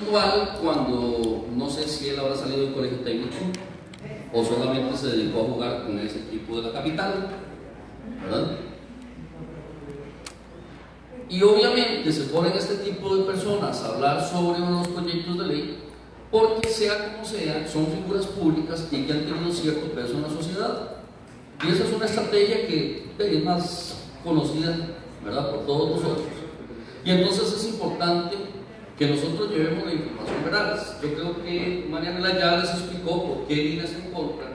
dual cuando no sé si él habrá salido del colegio técnico o solamente se dedicó a jugar con ese equipo de la capital, ¿verdad? Y obviamente se ponen este tipo de personas a hablar sobre unos proyectos de ley porque sea como sea, son figuras públicas y que han tenido cierto peso en la sociedad. Y esa es una estrategia que es más conocida, ¿verdad?, por todos nosotros. Y entonces es importante que nosotros llevemos la información veraz. Yo creo que Marianela ya les explicó por qué líneas en contra.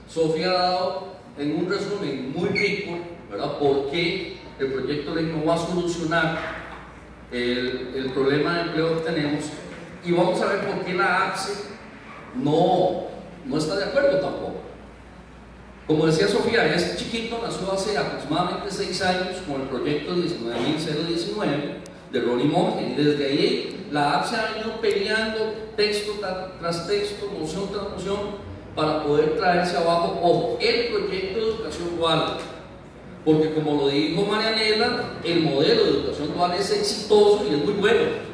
Sofía ha dado en un resumen muy rico, ¿verdad?, por qué el proyecto de ley no va a solucionar el problema de empleo que tenemos. Y vamos a ver por qué la APSE no está de acuerdo tampoco. Como decía Sofía, este chiquito nació hace aproximadamente 6 años con el proyecto 19.019 de Ronnie Monge, y desde ahí la APSE ha venido peleando texto tras texto, moción tras moción, para poder traerse abajo, ojo, el proyecto de educación dual. Porque como lo dijo Marianela, el modelo de educación dual es exitoso y es muy bueno.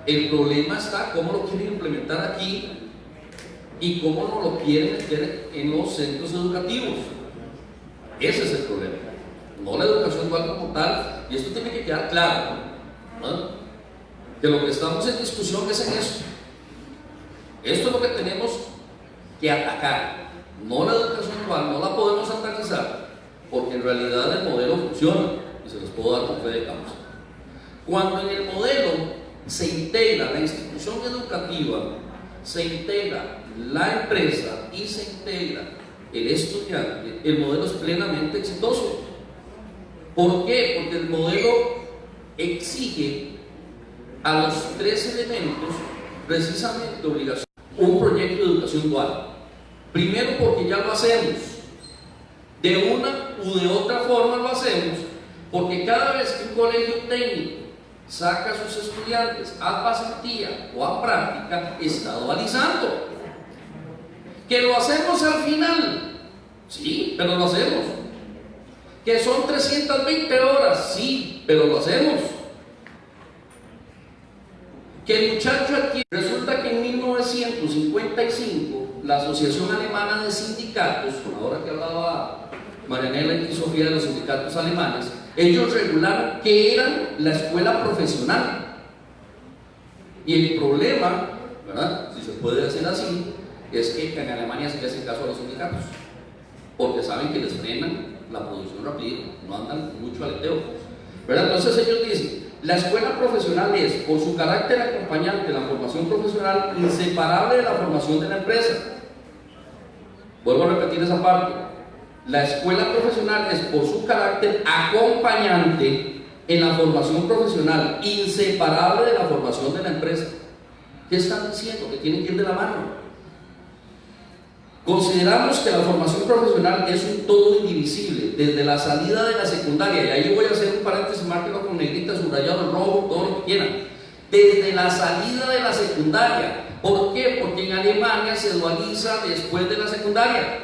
El problema está cómo lo quieren implementar aquí y cómo no lo quieren meter en los centros educativos. Ese es el problema, no la educación dual como tal, y esto tiene que quedar claro, ¿no? Que lo que estamos en discusión es en esto. Esto es lo que tenemos que atacar, no la educación dual, no la podemos satanizar, porque en realidad el modelo funciona, y se los puedo dar con fe de causa. Cuando en el modelo se integra la institución educativa, se integra la empresa y se integra el estudiante, el modelo es plenamente exitoso. ¿Por qué? Porque el modelo exige a los 3 elementos precisamente obligación. Un proyecto de educación dual. Primero, porque ya lo hacemos. De una u de otra forma lo hacemos, porque cada vez que un colegio técnico saca a sus estudiantes a pasantía o a práctica, está dualizando. Que lo hacemos al final, sí, pero lo hacemos. Que son 320 horas, sí, pero lo hacemos. Que el muchacho aquí, resulta que en 1955 la Asociación Alemana de Sindicatos, ahora que hablaba Marianela y Sofía de los sindicatos alemanes, ellos regularon que era la escuela profesional. Y el problema, ¿verdad?, si se puede hacer así, es que en Alemania se le hacen caso a los sindicatos, porque saben que les frenan la producción rápida, no andan mucho aleteo, ¿verdad? Entonces ellos dicen, la escuela profesional es, por su carácter acompañante de la formación profesional, inseparable de la formación de la empresa. Vuelvo a repetir esa parte. La escuela profesional es, por su carácter acompañante en la formación profesional, inseparable de la formación de la empresa. ¿Qué están diciendo? Que tienen que ir de la mano. Consideramos que la formación profesional es un todo indivisible, desde la salida de la secundaria, y ahí voy a hacer un paréntesis, márquenlo con negrita, subrayado, en rojo, todo lo que quieran. Desde la salida de la secundaria. ¿Por qué? Porque en Alemania se dualiza después de la secundaria.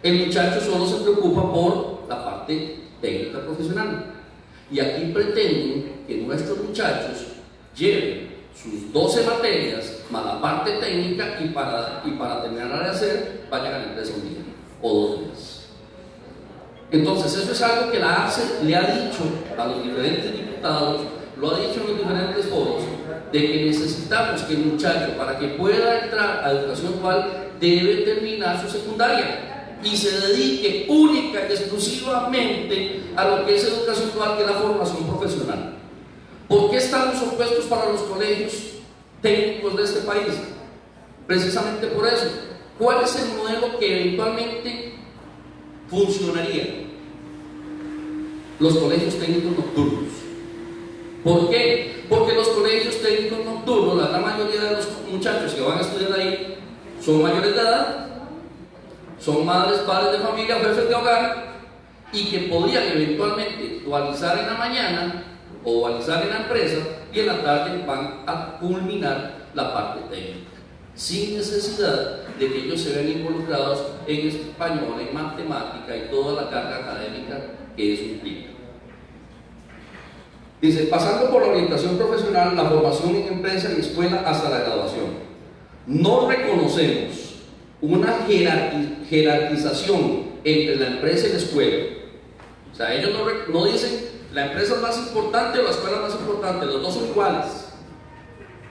El muchacho solo se preocupa por la parte técnica profesional. Y aquí pretenden que nuestros muchachos lleven sus 12 materias más la parte técnica y para terminar de hacer vayan a la empresa un día o 2 días. Entonces eso es algo que la APSE le ha dicho a los diferentes diputados, lo ha dicho en los diferentes foros, de que necesitamos que el muchacho, para que pueda entrar a educación dual, debe terminar su secundaria y se dedique única y exclusivamente a lo que es educación dual, que es la formación profesional. ¿Por qué estamos opuestos para los colegios técnicos de este país? Precisamente por eso. ¿Cuál es el modelo que eventualmente funcionaría? Los colegios técnicos nocturnos. ¿Por qué? Porque los colegios técnicos nocturnos, la gran mayoría de los muchachos que van a estudiar ahí son mayores de edad, son madres, padres de familia, jefes de hogar, y que podrían eventualmente dualizar en la mañana o dualizar en la empresa, y en la tarde van a culminar la parte técnica, sin necesidad de que ellos se vean involucrados en español, en matemática y toda la carga académica que eso implica. Dice, pasando por la orientación profesional, la formación en empresa y escuela hasta la graduación. No reconocemos una jerarquización entre la empresa y la escuela. O sea, ellos no dicen la empresa es más importante o la escuela es más importante, los dos son iguales.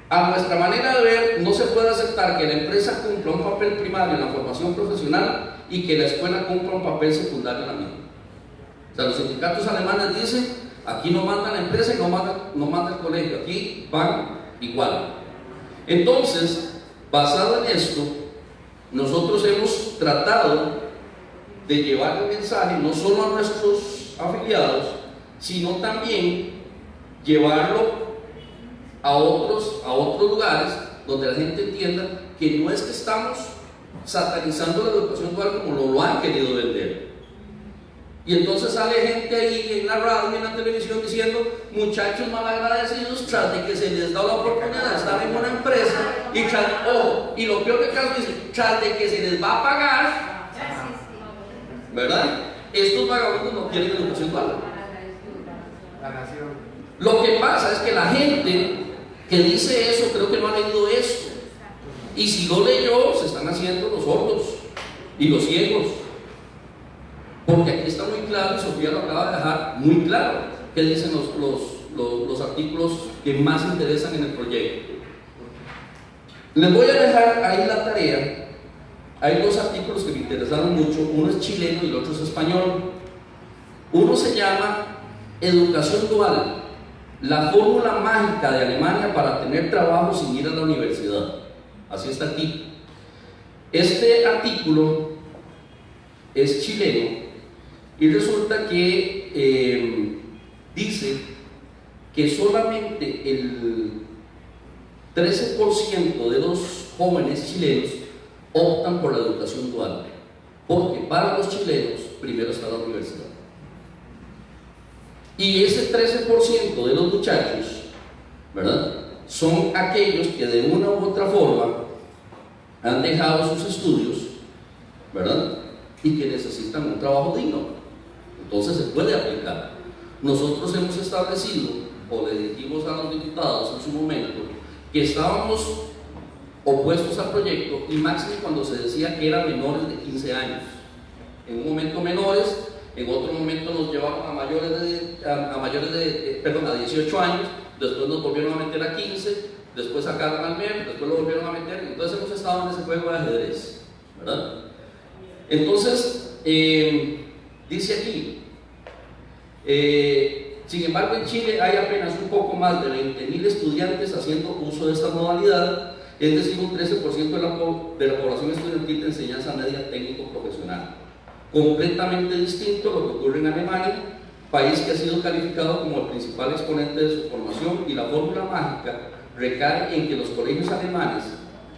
A nuestra manera de ver, no se puede aceptar que la empresa cumpla un papel primario en la formación profesional y que la escuela cumpla un papel secundario en la misma. O sea, los sindicatos alemanes dicen, aquí no manda la empresa y no manda el colegio, aquí van igual. Entonces, basado en esto, nosotros hemos tratado de llevar el mensaje no solo a nuestros afiliados, sino también llevarlo a otros lugares donde la gente entienda que no es que estamos satanizando la educación dual como lo han querido vender. Y entonces sale gente ahí en la radio y en la televisión diciendo, muchachos malagradecidos, tras de que se les da la oportunidad de estar en una empresa y lo peor de caso dice, tras de que se les va a pagar, ¿verdad? Estos vagabundos no quieren educación dual. Lo que pasa es que la gente que dice eso creo que no ha leído esto, y si lo leyó se están haciendo los sordos y los ciegos, porque aquí está muy claro y Sofía lo acaba de dejar muy claro que dicen los artículos que más interesan en el proyecto. Les voy a dejar ahí la tarea. Hay dos artículos que me interesaron mucho, uno es chileno y el otro es español. Uno se llama Educación Dual, la fórmula mágica de Alemania para tener trabajo sin ir a la universidad. Así está aquí. Este artículo es chileno y resulta que dice que solamente el 13% de los jóvenes chilenos optan por la educación dual, porque para los chilenos primero está la universidad. Y ese 13% de los muchachos, ¿verdad?, son aquellos que de una u otra forma han dejado sus estudios, ¿verdad?, y que necesitan un trabajo digno. Entonces se puede aplicar. Nosotros hemos establecido, o le dijimos a los diputados en su momento, que estábamos opuestos al proyecto, y máximo cuando se decía que eran menores de 15 años. En un momento menores, en otro momento nos llevaron a a 18 años, después nos volvieron a meter a 15, después sacaron al MEP, después lo volvieron a meter, entonces hemos estado en ese juego de ajedrez, ¿verdad? Entonces, dice aquí, sin embargo en Chile hay apenas un poco más de 20.000 estudiantes haciendo uso de esta modalidad, es decir, un 13% de la población estudiantil de enseñanza media técnico-profesional. Completamente distinto a lo que ocurre en Alemania, país que ha sido calificado como el principal exponente de su formación, y la fórmula mágica recae en que los colegios alemanes,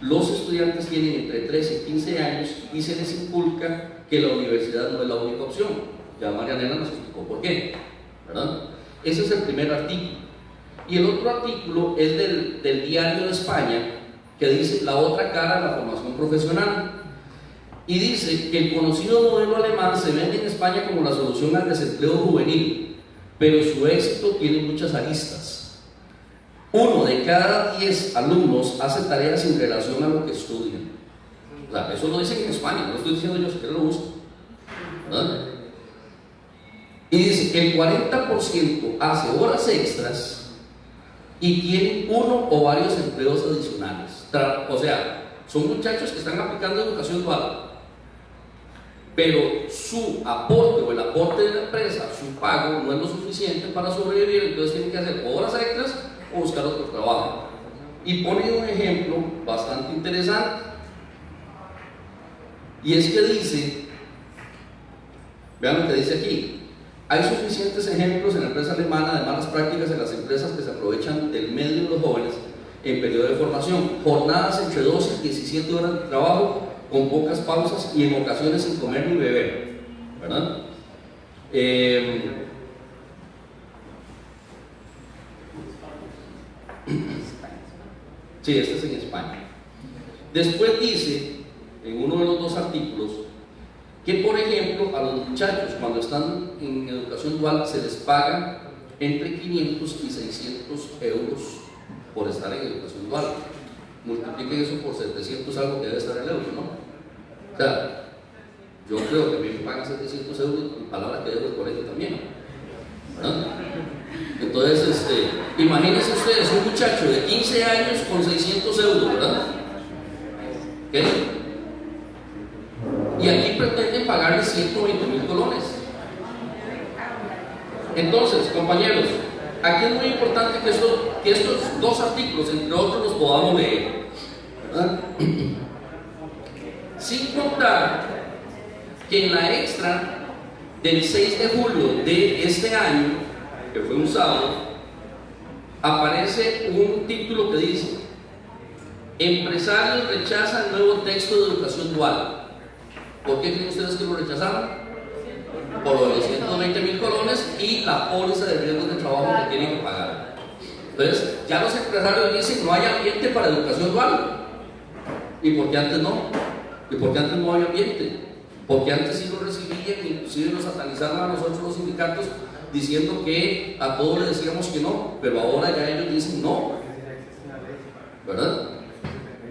los estudiantes tienen entre 13 y 15 años y se les inculca que la universidad no es la única opción. Ya Marianela nos explicó por qué, ¿verdad? Ese es el primer artículo. Y el otro artículo es del Diario de España, que dice la otra cara de la formación profesional. Y dice que el conocido modelo alemán se vende en España como la solución al desempleo juvenil, pero su éxito tiene muchas aristas. 1 de cada 10 alumnos hace tareas sin relación a lo que estudian. O sea, eso lo dicen en España, no lo estoy diciendo yo, si quiero lo busco, ¿verdad? Y dice que el 40% hace horas extras y tienen uno o varios empleos adicionales. O sea, son muchachos que están aplicando educación dual, pero su aporte o el aporte de la empresa, su pago, no es lo suficiente para sobrevivir, entonces tienen que hacer horas extras o buscar otro trabajo. Y pone un ejemplo bastante interesante, y es que dice, vean lo que dice aquí: hay suficientes ejemplos en la empresa alemana de malas prácticas en las empresas que se aprovechan del medio de los jóvenes en periodo de formación, jornadas entre 12 y 17 horas de trabajo con pocas pausas y en ocasiones sin comer ni beber, ¿verdad? Sí, este es en España. Después dice, en uno de los dos artículos, que por ejemplo a los muchachos cuando están en educación dual se les paga entre 500 y 600 euros por estar en educación dual. Multipliquen eso por 700, algo que debe estar el euro, ¿no? O sea, yo creo que a mí me pagan 700 euros, palabra que debo el colegio también, ¿verdad? Entonces, imagínense ustedes un muchacho de 15 años con 600 euros, ¿verdad? ¿Qué? Y aquí pretenden pagarle 120.000 colones. Entonces, compañeros, aquí es muy importante que estos dos artículos, entre otros, los podamos leer, ¿verdad? Sin contar que en la extra del 6 de julio de este año, que fue un sábado, aparece un título que dice: empresarios rechazan nuevo texto de educación dual. ¿Por qué creen ustedes que lo rechazaron? Por los 120.000 colones y la póliza de riesgos de trabajo que tienen que pagar. Entonces, ya los empresarios dicen: no hay ambiente para educación dual. ¿Y por qué antes no? ¿Y por qué antes no había ambiente? Porque antes sí lo recibían, inclusive nos satanizaron a nosotros los sindicatos diciendo que a todos les decíamos que no, pero ahora ya ellos dicen no, ¿verdad?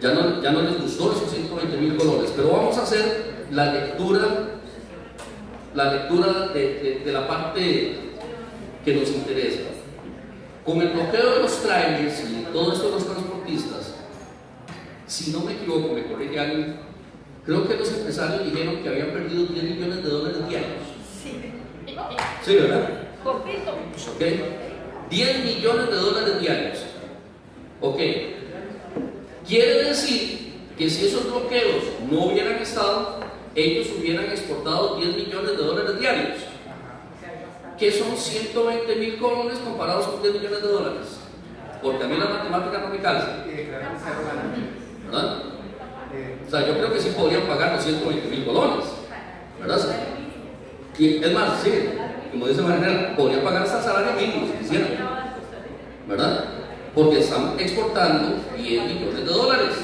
Ya no les gustó esos 120.000 colones. Pero vamos a hacer la lectura de la parte que nos interesa. Con el bloqueo de los trailers y todo esto de los transportistas, si no me equivoco, me corrige alguien, creo que los empresarios dijeron que habían perdido $10 millones diarios. Sí, ¿verdad? Cortito. Ok. $10 millones diarios. Ok. Quiere decir que si esos bloqueos no hubieran estado, ellos hubieran exportado $10 millones diarios. ¿Qué son 120.000 colones comparados con $10 millones? Porque a mí la matemática no me calza, ¿verdad? O sea, yo creo que sí podrían pagar los 120.000 colones, ¿verdad? Y es más, sí, como dice Marinela, podrían pagar hasta el salario mínimo si quisieran, ¿verdad? Porque están exportando $10 millones,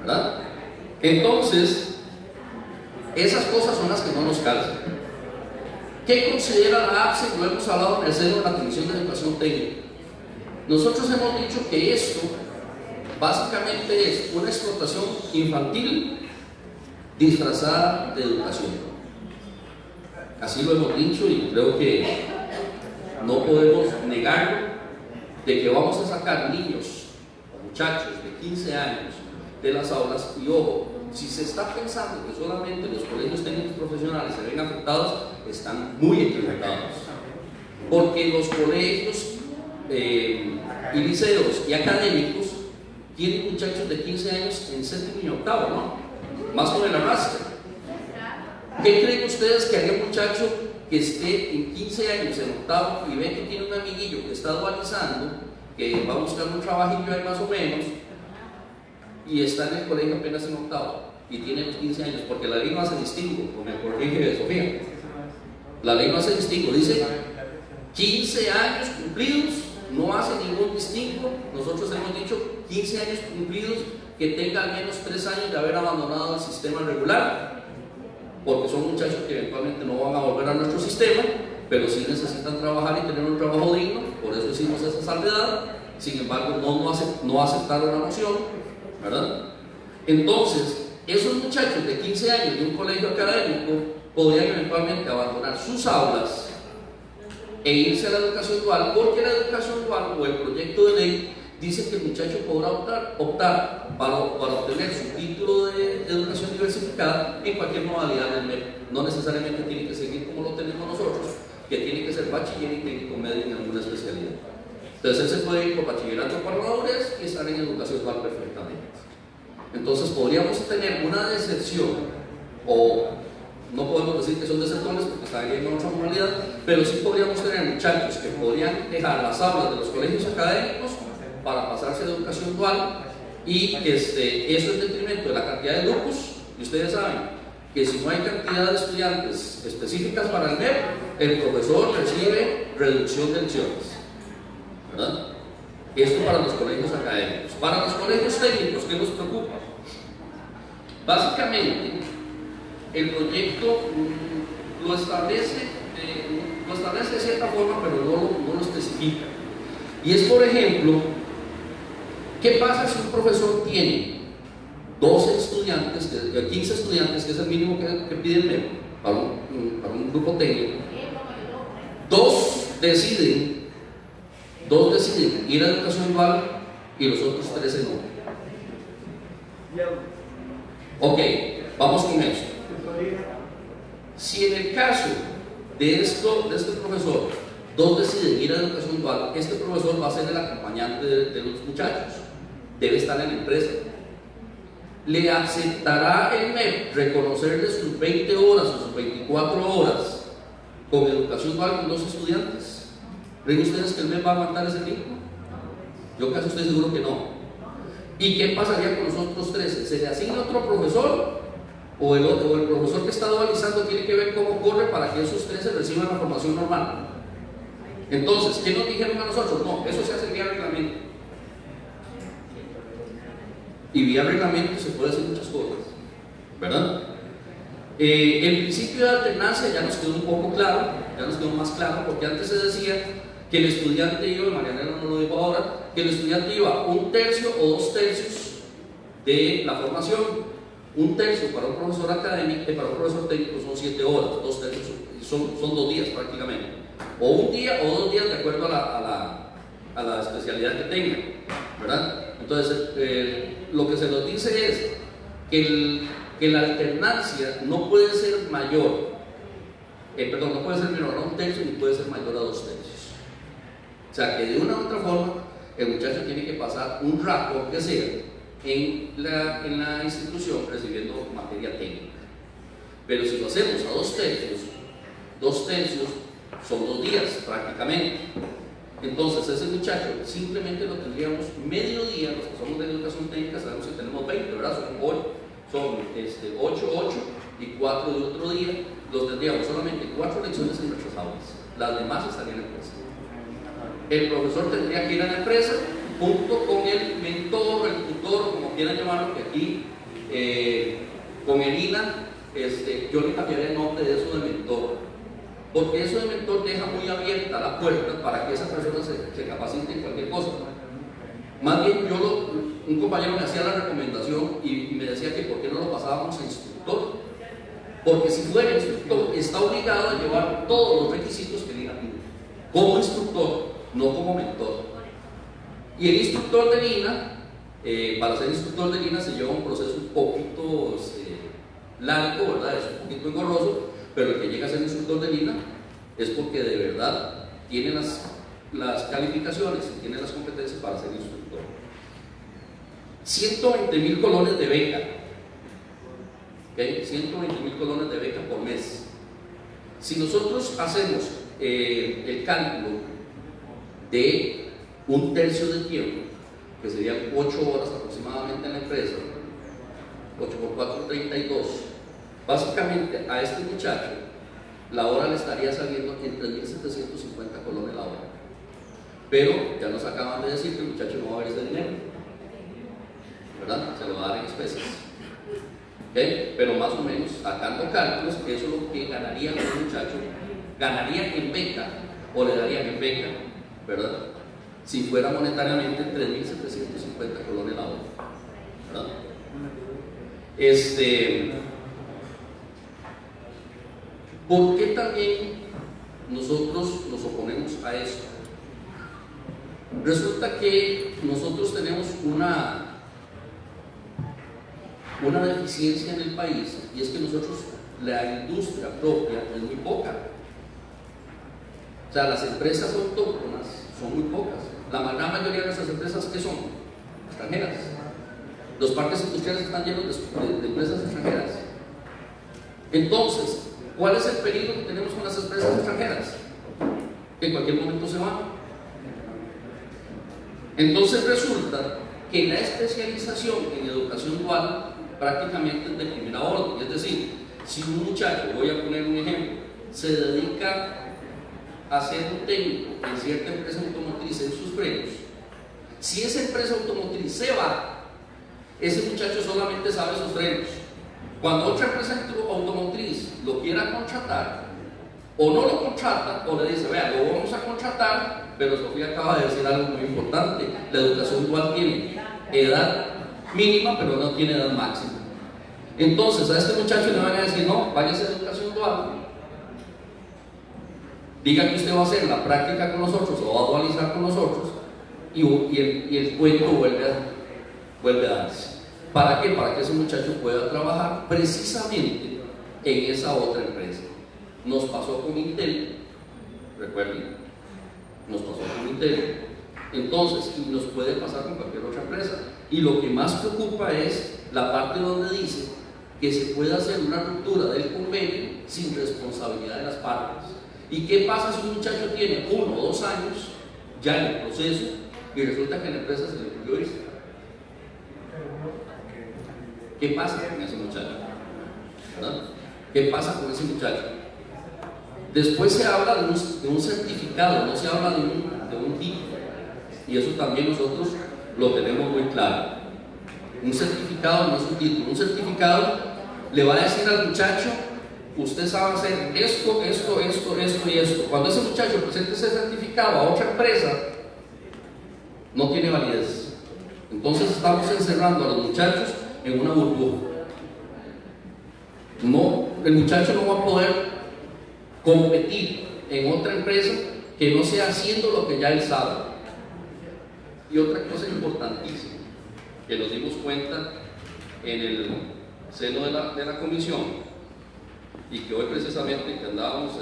¿verdad? Entonces, esas cosas son las que no nos calzan. ¿Qué considera la APSE? Lo hemos hablado en el seno de la Comisión de Educación Técnica. Nosotros hemos dicho que esto básicamente es una explotación infantil disfrazada de educación. Así lo hemos dicho y creo que no podemos negarlo, de que vamos a sacar niños o muchachos de 15 años de las aulas. Y ojo, si se está pensando que solamente los colegios técnicos profesionales se ven afectados, están muy equivocados, porque los colegios y liceos y académicos tienen muchachos de 15 años en séptimo y octavo, ¿no? Más con el arrastre. ¿Qué creen ustedes que haría un muchacho que esté en 15 años en octavo y ve que tiene un amiguillo que está dualizando, que va a buscar un trabajillo ahí más o menos, y está en el colegio apenas en octavo y tiene los 15 años? Porque la ley no hace distingo, como me corrige Sofía. La ley no hace distingo, dice 15 años cumplidos, no hace ningún distingo. Nosotros hemos dicho 15 años cumplidos que tenga al menos 3 años de haber abandonado el sistema regular, porque son muchachos que eventualmente no van a volver a nuestro sistema, pero sí necesitan trabajar y tener un trabajo digno. Por eso hicimos esa salvedad. Sin embargo, no aceptaron la moción, ¿verdad? Entonces, esos muchachos de 15 años de un colegio académico podrían eventualmente abandonar sus aulas e irse a la educación dual, porque la educación dual o el proyecto de ley dice que el muchacho podrá optar para obtener su título de educación diversificada en cualquier modalidad del MEP. No necesariamente tiene que seguir como lo tenemos nosotros, que tiene que ser bachiller y técnico medio en alguna especialidad. Entonces él se puede ir por bachillerato para madurez y estar en educación dual perfectamente. Entonces podríamos tener una deserción, o no podemos decir que son desertores porque estarían en otra modalidad, pero sí podríamos tener muchachos que podrían dejar las aulas de los colegios académicos para pasarse a educación dual, y eso en detrimento de la cantidad de grupos. Y ustedes saben que si no hay cantidad de estudiantes específicas para el MEP, el profesor recibe reducción de lecciones, ¿verdad? Esto para los colegios académicos. Para los colegios técnicos, ¿qué nos preocupa? Básicamente, el proyecto lo establece de lo establece de cierta forma, pero no lo especifica. Y es, por ejemplo, ¿qué pasa si un profesor tiene 12 estudiantes, 15 estudiantes, que es el mínimo que pide el MEP para un grupo técnico? Dos deciden ir a educación dual y los otros 13 no. Ok, vamos con eso. Si en el caso de este profesor, dos deciden ir a educación dual, este profesor va a ser el acompañante de los muchachos, debe estar en la empresa. ¿Le aceptará el MEP reconocerle sus 20 horas o sus 24 horas con educación dual con dos estudiantes? ¿Creen ustedes que el MEP va a aguantar ese tiempo? Yo casi estoy seguro que no. ¿Y qué pasaría con los otros 13? ¿Se le asigna otro profesor? ¿O el profesor que está dualizando tiene que ver cómo corre para que esos 13 reciban la formación normal? Entonces, ¿qué nos dijeron a nosotros? No, eso se hace vía reglamento. Y vía reglamento se puede hacer muchas cosas, ¿verdad? El principio de alternancia ya nos quedó un poco claro, ya nos quedó más claro, porque antes se decía que el estudiante iba, Marianela no lo dijo ahora, que el estudiante iba 1/3 o 2/3 de la formación. 1/3 para un profesor académico y para un profesor técnico son 7 horas, 2/3 son 2 días prácticamente, o un día o 2 días de acuerdo a la especialidad que tenga, ¿verdad? Entonces, lo que se nos dice es que la alternancia no puede ser mayor, no puede ser menor a 1/3 ni puede ser mayor a 2/3. O sea, que de una u otra forma el muchacho tiene que pasar un rato, aunque sea, en la institución recibiendo materia técnica. Pero si lo hacemos a 2/3 son 2 días prácticamente. Entonces ese muchacho simplemente lo tendríamos medio día. Los que somos de educación técnica sabemos que tenemos 20, ¿verdad? Son 8 y 4 de otro día. Los tendríamos solamente 4 lecciones en nuestras aulas, las demás estarían en clase. El profesor tendría que ir a la empresa junto con el mentor, el tutor, como quieran llamarlo, que aquí con el INA, yo le cambiaría el nombre de eso de mentor, porque eso de mentor deja muy abierta la puerta para que esa persona se capacite en cualquier cosa. Más bien, un compañero me hacía la recomendación y me decía que por qué no lo pasábamos a instructor, porque si fuera instructor está obligado a llevar todos los requisitos que diga como instructor, no como mentor. Y el instructor de Lina, para ser instructor de Lina se lleva un proceso un poquito largo, ¿verdad? Es un poquito engorroso, pero el que llega a ser instructor de Lina es porque de verdad tiene las calificaciones y tiene las competencias para ser instructor. 120,000 colones de beca, ¿okay? 120,000 colones de beca por mes. Si nosotros hacemos el cálculo de 1/3 del tiempo, que serían 8 horas aproximadamente en la empresa, 8 por 4, 32. Básicamente a este muchacho la hora le estaría saliendo en 3.750 colones la hora. Pero ya nos acaban de decir que el muchacho no va a ver ese dinero, ¿verdad? Se lo va a dar en especies. ¿Okay? Pero más o menos, sacando cálculos, eso es lo que ganaría el muchacho. ¿Ganaría en beca o le darían en beca? ¿Verdad? Si fuera monetariamente 3.750 colones la hora, ¿verdad? ¿Por qué también nosotros nos oponemos a esto? Resulta que nosotros tenemos una deficiencia en el país, y es que nosotros, la industria propia es muy poca. O sea, las empresas autóctonas son muy pocas. La gran mayoría de nuestras empresas, ¿qué son? Extranjeras. Los parques industriales están llenos de empresas extranjeras. Entonces, ¿cuál es el peligro que tenemos con las empresas extranjeras? Que en cualquier momento se van. Entonces resulta que la especialización en educación dual prácticamente es de primera orden. Es decir, si un muchacho, voy a poner un ejemplo, se dedica a ser un técnico en cierta empresa automotriz en sus frenos, si esa empresa automotriz se va, ese muchacho solamente sabe sus frenos. Cuando otra empresa automotriz lo quiera contratar o no lo contrata o le dice, vea, lo vamos a contratar, pero Sofía acaba de decir algo muy importante, la educación dual tiene edad mínima pero no tiene edad máxima. Entonces a este muchacho le van a decir, no, váyase a educación dual, diga que usted va a hacer la práctica con nosotros o va a dualizar con nosotros y el cuento vuelve a darse. ¿Para qué? Para que ese muchacho pueda trabajar precisamente en esa otra empresa. Nos pasó con Intel, recuerden, nos pasó con Intel, entonces, y nos puede pasar con cualquier otra empresa. Y lo que más preocupa es la parte donde dice que se puede hacer una ruptura del convenio sin responsabilidad de las partes. ¿Y qué pasa si un muchacho tiene 1 o 2 años ya en el proceso y resulta que a la empresa se le ocurrió irse? ¿Qué pasa con ese muchacho? ¿Verdad? ¿Qué pasa con ese muchacho? Después se habla de un certificado, no se habla de un título, y eso también nosotros lo tenemos muy claro. Un certificado no es un título, un certificado le va a decir al muchacho, usted sabe hacer esto, esto, esto, esto y esto. Cuando ese muchacho presente ese certificado a otra empresa, no tiene validez. Entonces estamos encerrando a los muchachos en una burbuja. No, el muchacho no va a poder competir en otra empresa que no sea haciendo lo que ya él sabe. Y otra cosa importantísima que nos dimos cuenta en el seno de la comisión, y que hoy precisamente que andábamos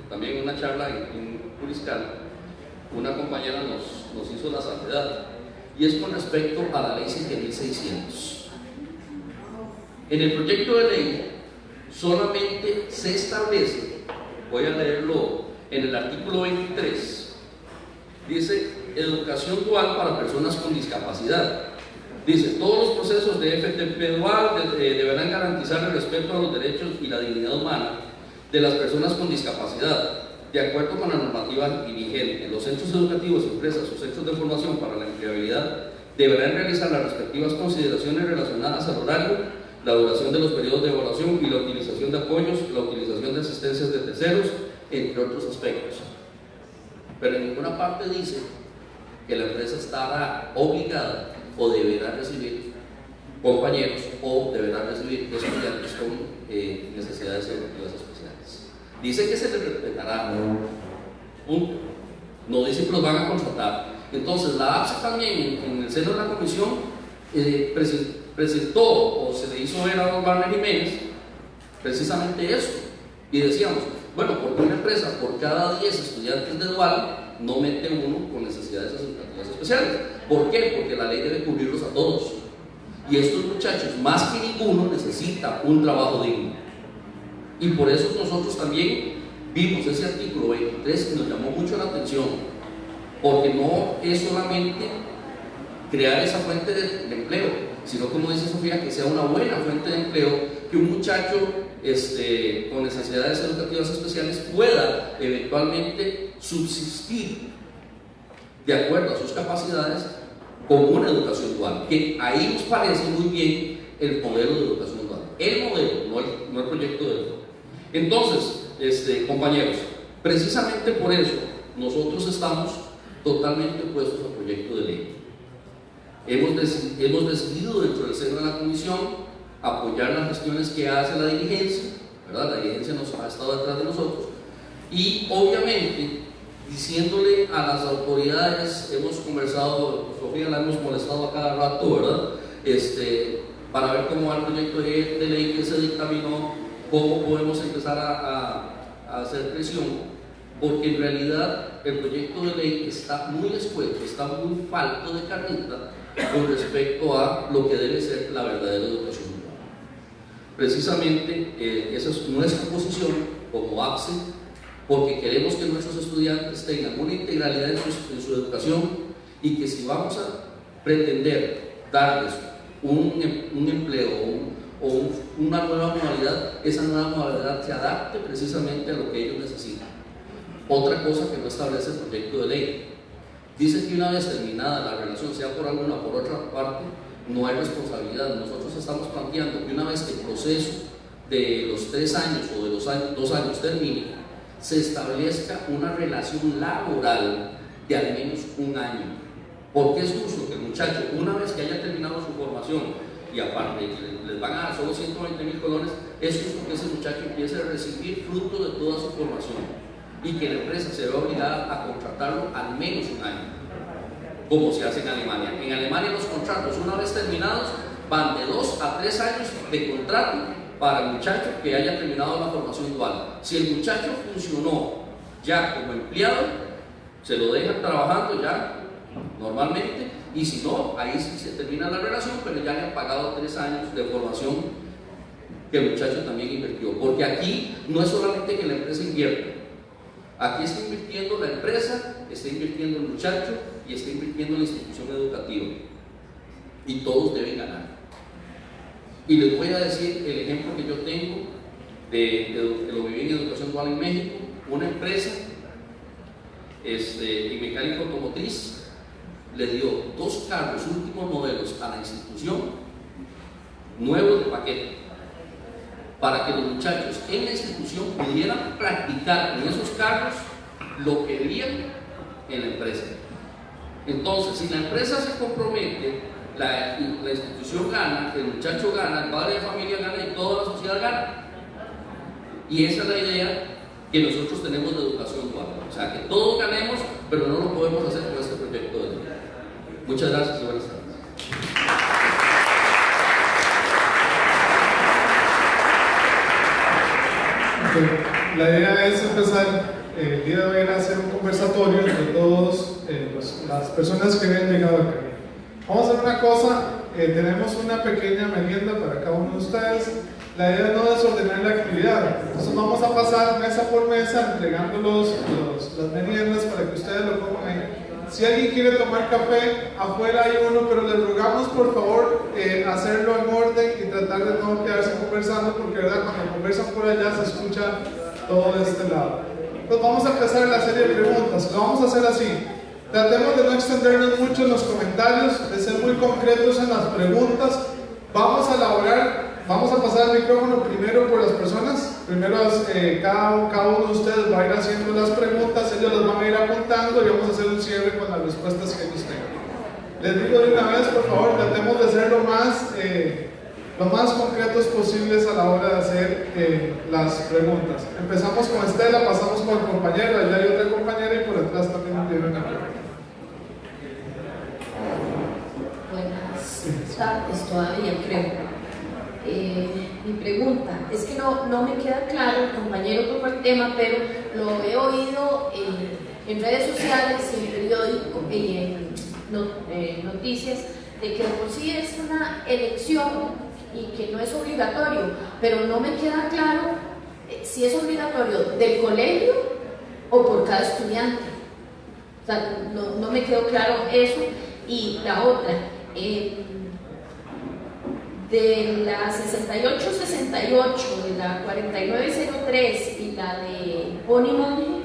también en una charla en Puriscal, una compañera nos hizo la salvedad, y es con respecto a la ley 7600. En el proyecto de ley solamente se establece, voy a leerlo en el artículo 23, dice educación dual para personas con discapacidad. Dice, todos los procesos de FTP dual deberán garantizar el respeto a los derechos y la dignidad humana de las personas con discapacidad, de acuerdo con la normativa vigente. Los centros educativos, empresas o centros de formación para la empleabilidad deberán realizar las respectivas consideraciones relacionadas al horario, la duración de los periodos de evaluación y la utilización de apoyos, la utilización de asistencias de terceros, entre otros aspectos. Pero en ninguna parte dice que la empresa estará obligada o deberá recibir compañeros o deberá recibir estudiantes con necesidades educativas especiales. Dice que se les respetará, punto. No dice que los van a contratar. Entonces la APSE también en el seno de la comisión presentó o se le hizo ver a don Barney Jiménez precisamente eso, y decíamos, bueno, porque una empresa por cada 10 estudiantes de dual no mete uno con necesidades educativas especiales. ¿Por qué? Porque la ley debe cubrirlos a todos, y estos muchachos más que ninguno necesitan un trabajo digno, y por eso nosotros también vimos ese artículo 23 que nos llamó mucho la atención, porque no es solamente crear esa fuente de empleo, sino, como dice Sofía, que sea una buena fuente de empleo, que un muchacho con necesidades educativas especiales pueda eventualmente subsistir de acuerdo a sus capacidades con una educación dual, que ahí nos parece muy bien el modelo de educación dual, el modelo, no el proyecto de ley. Entonces, compañeros, precisamente por eso nosotros estamos totalmente opuestos al proyecto de ley. Hemos decidido dentro del seno de la comisión apoyar las gestiones que hace la dirigencia, ¿verdad? La dirigencia nos ha estado detrás de nosotros, y obviamente diciéndole a las autoridades, hemos conversado, Sofía la hemos molestado a cada rato, ¿verdad? Para ver cómo va el proyecto de ley que se dictaminó, cómo podemos empezar a hacer presión, porque en realidad el proyecto de ley está muy escueto, está muy falto de carnita con respecto a lo que debe ser la verdadera educación dual. Precisamente esa es nuestra posición como APSE, porque queremos que nuestros estudiantes tengan una integralidad en su educación, y que si vamos a pretender darles un empleo o una nueva modalidad, esa nueva modalidad se adapte precisamente a lo que ellos necesitan. Otra cosa que no establece el proyecto de ley, dice que una vez terminada la relación, sea por alguna o por otra parte, no hay responsabilidad. Nosotros estamos planteando que una vez que el proceso de los 3 años o de los 2 años termine, se establezca una relación laboral de al menos 1 año. Porque es justo que el muchacho, una vez que haya terminado su formación, y aparte les van a dar solo 120.000 colones, es justo que ese muchacho empiece a recibir fruto de toda su formación y que la empresa se vea obligada a contratarlo al menos 1 año, como se hace en Alemania. En Alemania los contratos, una vez terminados, van de 2 a 3 años de contrato para el muchacho que haya terminado la formación dual. Si el muchacho funcionó ya como empleado, se lo dejan trabajando ya normalmente, y si no, ahí sí se termina la relación, pero ya le han pagado 3 años de formación que el muchacho también invirtió. Porque aquí no es solamente que la empresa invierta, aquí está invirtiendo la empresa, está invirtiendo el muchacho y está invirtiendo la institución educativa, y todos deben ganar. Y les voy a decir el ejemplo que yo tengo que lo viví en educación dual en México. Una empresa y mecánica automotriz le dio 2 carros últimos modelos a la institución, nuevos de paquete, para que los muchachos en la institución pudieran practicar en esos carros lo que veían en la empresa. Entonces, si la empresa se compromete, la institución gana, el muchacho gana, el padre de familia gana y toda la sociedad gana. Y esa es la idea que nosotros tenemos de educación dual. O sea, que todos ganemos, pero no lo podemos hacer con este proyecto de ley. Muchas gracias y buenas tardes. Okay. La idea es empezar el día de hoy a hacer un conversatorio entre todas las personas que habían llegado acá. Vamos a hacer una cosa, tenemos una pequeña merienda para cada uno de ustedes. La idea no es ordenar la actividad, entonces vamos a pasar mesa por mesa entregando las meriendas para que ustedes lo pongan ahí. Si alguien quiere tomar café, afuera hay uno, pero les rogamos por favor hacerlo en orden y tratar de no quedarse conversando, porque verdad, cuando conversan por allá se escucha todo de este lado. Entonces vamos a empezar la serie de preguntas. Lo vamos a hacer así. Tratemos de no extendernos mucho en los comentarios, de ser muy concretos en las preguntas. Vamos a pasar el micrófono primero por las personas. Primero cada uno de ustedes va a ir haciendo las preguntas, ellos las van a ir apuntando y vamos a hacer un cierre con las respuestas que ellos tengan. Les digo de una vez, por favor, tratemos de ser lo más concretos posibles a la hora de hacer las preguntas. Empezamos con Estela, pasamos con el compañero, allá hay otra compañera y por atrás también tiene una pregunta. Buenas tardes todavía, creo. Mi pregunta es que no me queda claro, el compañero tocó el tema, pero lo he oído en redes sociales y en periódicos y en noticias, de que de por sí es una elección y que no es obligatorio, pero no me queda claro si es obligatorio del colegio o por cada estudiante. O sea, no me quedó claro eso. Y la otra, de la 6868, de la 4903 y la de Pony Monje,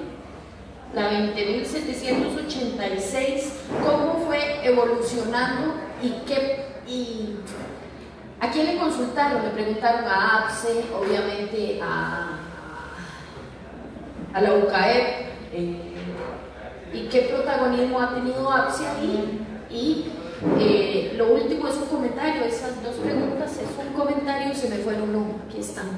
la 20.786, ¿cómo fue evolucionando y a quién le consultaron? Le preguntaron a APSE, obviamente a la UCAEP, y qué protagonismo ha tenido APSE ahí. Y lo último es un comentario, esas 2 preguntas es un comentario y se me fueron, aquí están.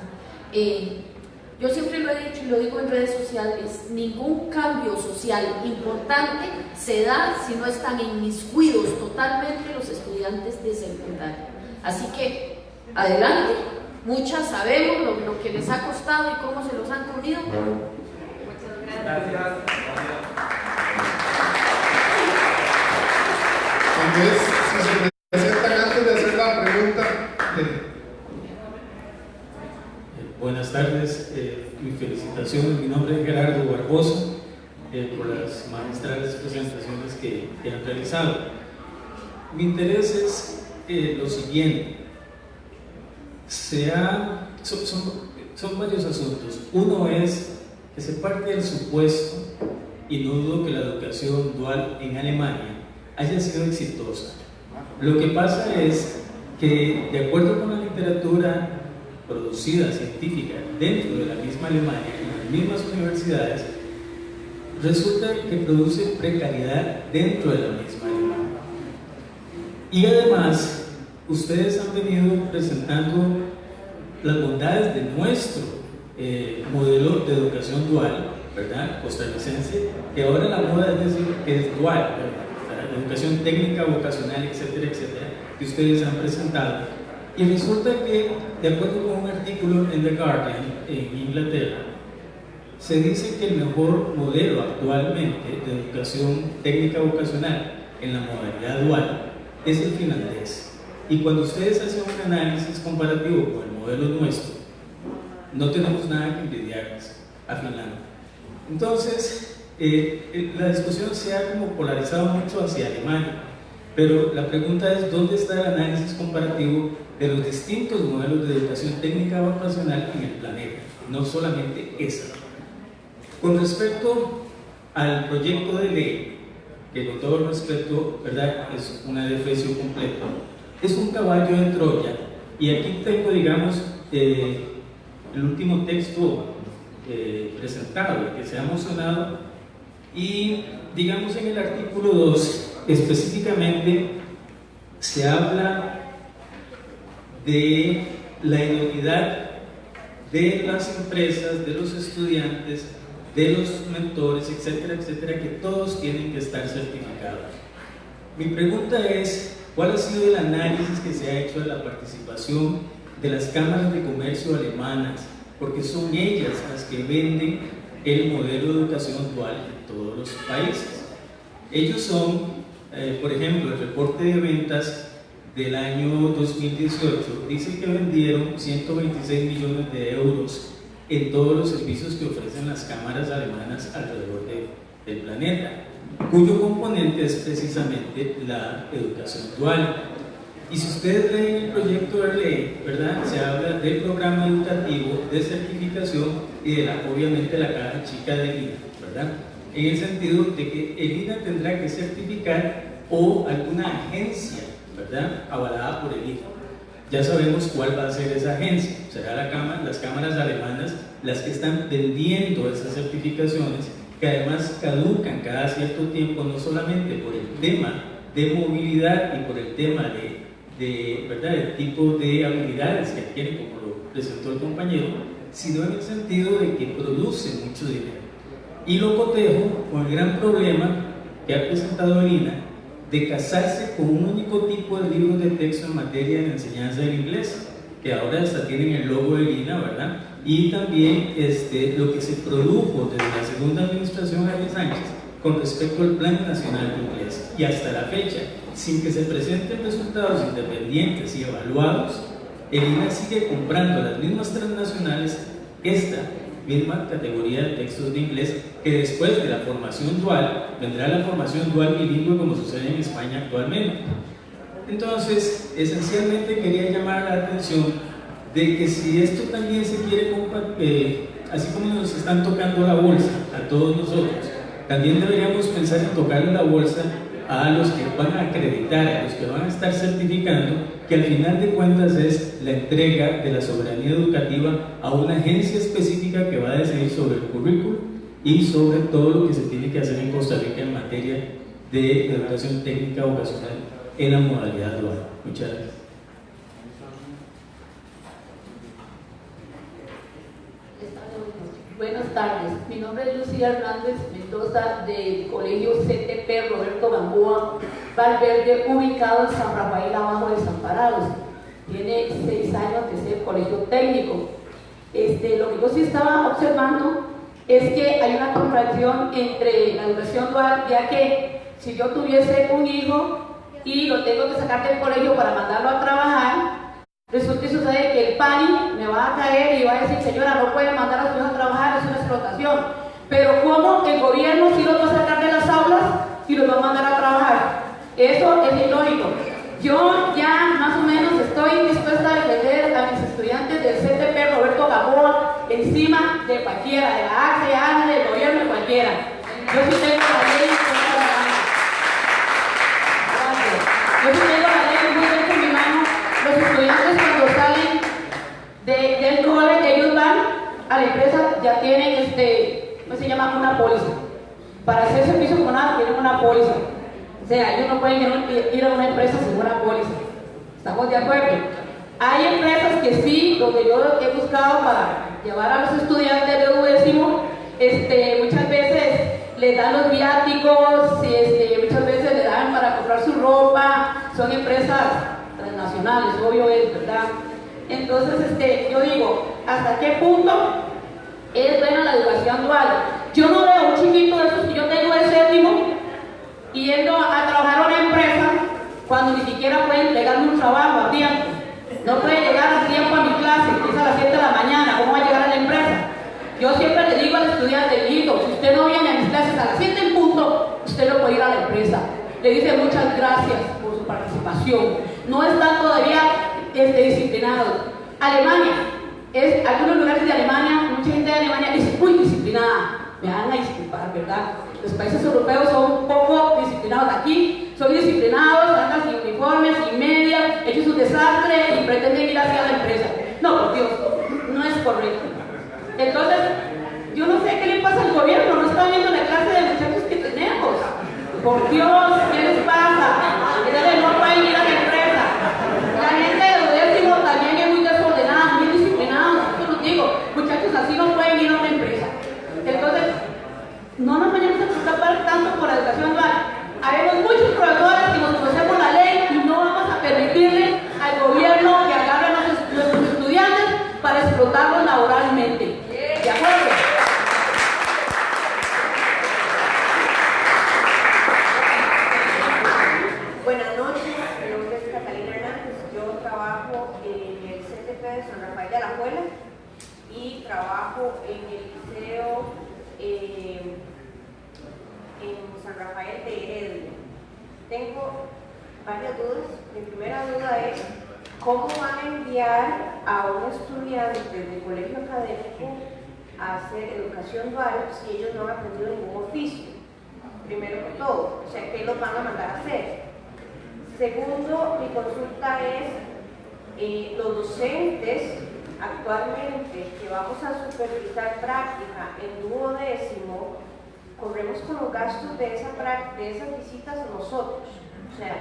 Yo siempre lo he dicho y lo digo en redes sociales, ningún cambio social importante se da si no están inmiscuidos totalmente los estudiantes de secundaria. Así que, adelante, muchas sabemos lo que les ha costado y cómo se los han comido. Muchas gracias. Entonces, si se presentan antes de hacer la pregunta. Buenas tardes, mi felicitación. Mi nombre es Gerardo Barbosa por las magistrales presentaciones que han realizado. Mi interés es lo siguiente. Son varios asuntos. Uno es que se parte del supuesto, y no dudo que la educación dual en Alemania haya sido exitosa. Lo que pasa es que, de acuerdo con la literatura producida científica dentro de la misma Alemania, en las mismas universidades, resulta que produce precariedad dentro de la misma Alemania. Y además, ustedes han venido presentando las bondades de nuestro modelo de educación dual, ¿verdad? Costarricense, que ahora la moda es decir que es dual, ¿verdad? La educación técnica, vocacional, etcétera, etcétera, que ustedes han presentado. Y resulta que, de acuerdo con un artículo en The Guardian, en Inglaterra, se dice que el mejor modelo actualmente de educación técnica vocacional en la modalidad dual es el finlandés. Y cuando ustedes hacen un análisis comparativo con el modelo nuestro, no tenemos nada que envidiarles a Finlandia. Entonces, la discusión se ha como polarizado mucho hacia Alemania, pero la pregunta es: ¿dónde está el análisis comparativo de los distintos modelos de educación técnica vocacional en el planeta? No solamente esa. Con respecto al proyecto de ley, que con todo el respeto, ¿verdad?, es una defecio completa, es un caballo de Troya, y aquí tengo, digamos, el último texto presentado, que se ha mencionado, y digamos en el artículo 2 específicamente se habla de la idoneidad de las empresas, de los estudiantes, de los mentores, etcétera, etcétera, que todos tienen que estar certificados. Mi pregunta es: ¿cuál ha sido el análisis que se ha hecho de la participación de las cámaras de comercio alemanas? Porque son ellas las que venden el modelo de educación dual en todos los países. Ellos son, por ejemplo, el reporte de ventas del año 2018 dice que vendieron 126 millones de euros en todos los servicios que ofrecen las cámaras alemanas alrededor del planeta, cuyo componente es precisamente la educación dual. Y si ustedes leen el proyecto de ley, ¿verdad?, se habla del programa educativo, de certificación y de obviamente la caja chica del INA, ¿verdad?, en el sentido de que el INA tendrá que certificar, o alguna agencia, ¿verdad?, avalada por el INA. Ya sabemos cuál va a ser esa agencia. Será las cámaras alemanas las que están vendiendo esas certificaciones, que además caducan cada cierto tiempo, no solamente por el tema de movilidad y por el tema ¿verdad?, el tipo de habilidades que adquieren, como lo presentó el compañero, sino en el sentido de que produce mucho dinero. Y lo cotejo con el gran problema que ha presentado el INA de casarse con un único tipo de libros de texto en materia de enseñanza del inglés, que ahora hasta tienen el logo del INA, ¿verdad? Y también lo que se produjo desde la segunda administración Arias Sánchez con respecto al Plan Nacional de Inglés. Y hasta la fecha, sin que se presenten resultados independientes y evaluados, el INA sigue comprando las mismas transnacionales esta misma categoría de textos de inglés, que después de la formación dual vendrá la formación dual bilingüe, como sucede en España actualmente. Entonces, esencialmente quería llamar la atención de que si esto también se quiere así como nos están tocando la bolsa a todos nosotros, también deberíamos pensar en tocarle la bolsa a los que van a acreditar, a los que van a estar certificando, que al final de cuentas es la entrega de la soberanía educativa a una agencia específica que va a decidir sobre el currículo y sobre todo lo que se tiene que hacer en Costa Rica en materia de educación técnica vocacional en la modalidad dual. Muchas gracias. Buenas tardes, mi nombre es Lucía Hernández Mendoza, del Colegio CTP Roberto Gamboa Valverde, ubicado en San Rafael, abajo de Desamparados. Tiene 6 años de ser colegio técnico. Lo que yo sí estaba observando es que hay una contradicción entre la educación dual, ya que si yo tuviese un hijo y lo tengo que sacar del colegio para mandarlo a trabajar, resulta y sucede que el PANI me va a caer y va a decir: señora, no puede mandar a su hijo a trabajar, es una explotación. Pero ¿cómo el gobierno sí los va a sacar de las aulas y los va a mandar a trabajar? Eso es ilógico. Yo ya más o menos estoy dispuesta a defender a mis estudiantes del CTP Roberto Gamboa encima de cualquiera, de la ACA, del gobierno, de cualquiera. Yo sí tengo la ley en mi mano. Gracias. Yo sí tengo la ley muy bien en mi mano. Los estudiantes cuando salen de servicio comunal tienen una póliza. O sea, ellos no pueden ir a una empresa sin una póliza. ¿Estamos de acuerdo? Hay empresas que sí, donde yo he buscado para llevar a los estudiantes de duodécimo, muchas veces les dan los viáticos, muchas veces les dan para comprar su ropa, son empresas transnacionales, obvio es, ¿verdad? Entonces, yo digo, ¿hasta qué punto es buena la educación dual? Yo no veo un chiquito de esos que yo tengo de séptimo yendo a trabajar a una empresa cuando ni siquiera puede entregarme un trabajo a tiempo. No puede llegar a tiempo a mi clase, que es a las 7 de la mañana, ¿cómo va a llegar a la empresa? Yo siempre le digo al estudiante, Guido, si usted no viene a mis clases a las 7 en punto, usted no puede ir a la empresa. Le dice muchas gracias por su participación. No están todavía disciplinados. Alemania, algunos lugares de Alemania, mucha gente de Alemania es muy disciplinada. Me van a disculpar, ¿verdad? Los países europeos son un poco disciplinados. Aquí son disciplinados, andan sin uniformes, sin medias, hechos un desastre y pretenden ir hacia la empresa. No, por Dios, no es correcto. Entonces, yo no sé qué le pasa al gobierno, no está viendo la clase de muchachos que tenemos. Por Dios, ¿qué les pasa? Ustedes no pueden ir a la empresa. La gente de duodécimo también es muy desordenada, muy disciplinada. Yo los digo, muchachos así no pueden ir a una empresa. Entonces, no nos vayamos a preocupar tanto por la educación dual. Haremos muchos profesores que nos conocemos la ley y no vamos a permitirle al gobierno que agarre a nuestros estudiantes para explotarlos laboralmente. ¿De acuerdo? Buenas noches, mi nombre es Catalina Hernández. Yo trabajo en el CTP de San Rafael de Alajuela y trabajo en el liceo en San Rafael de Heredia. Tengo varias dudas. Mi primera duda es ¿cómo van a enviar a un estudiante de colegio académico a hacer educación dual si ellos no han aprendido ningún oficio? Primero que todo, o sea, ¿qué los van a mandar a hacer? Segundo, mi consulta es los docentes actualmente que vamos a supervisar práctica en duodécimo, corremos con los gastos de esas visitas a nosotros. O sea,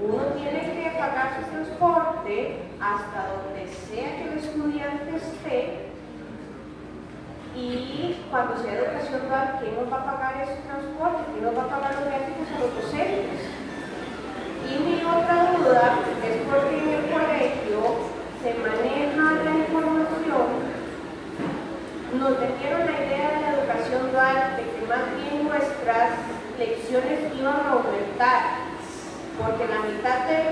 uno tiene que pagar su transporte hasta donde sea que el estudiante esté, y cuando sea educación dual, ¿quién nos va a pagar ese transporte? ¿Quién nos va a pagar los viáticos a los docentes? Y mi otra duda es porque en el colegio se maneja la información, nos metieron la idea de la educación dual de que más bien nuestras lecciones iban a aumentar, porque la mitad de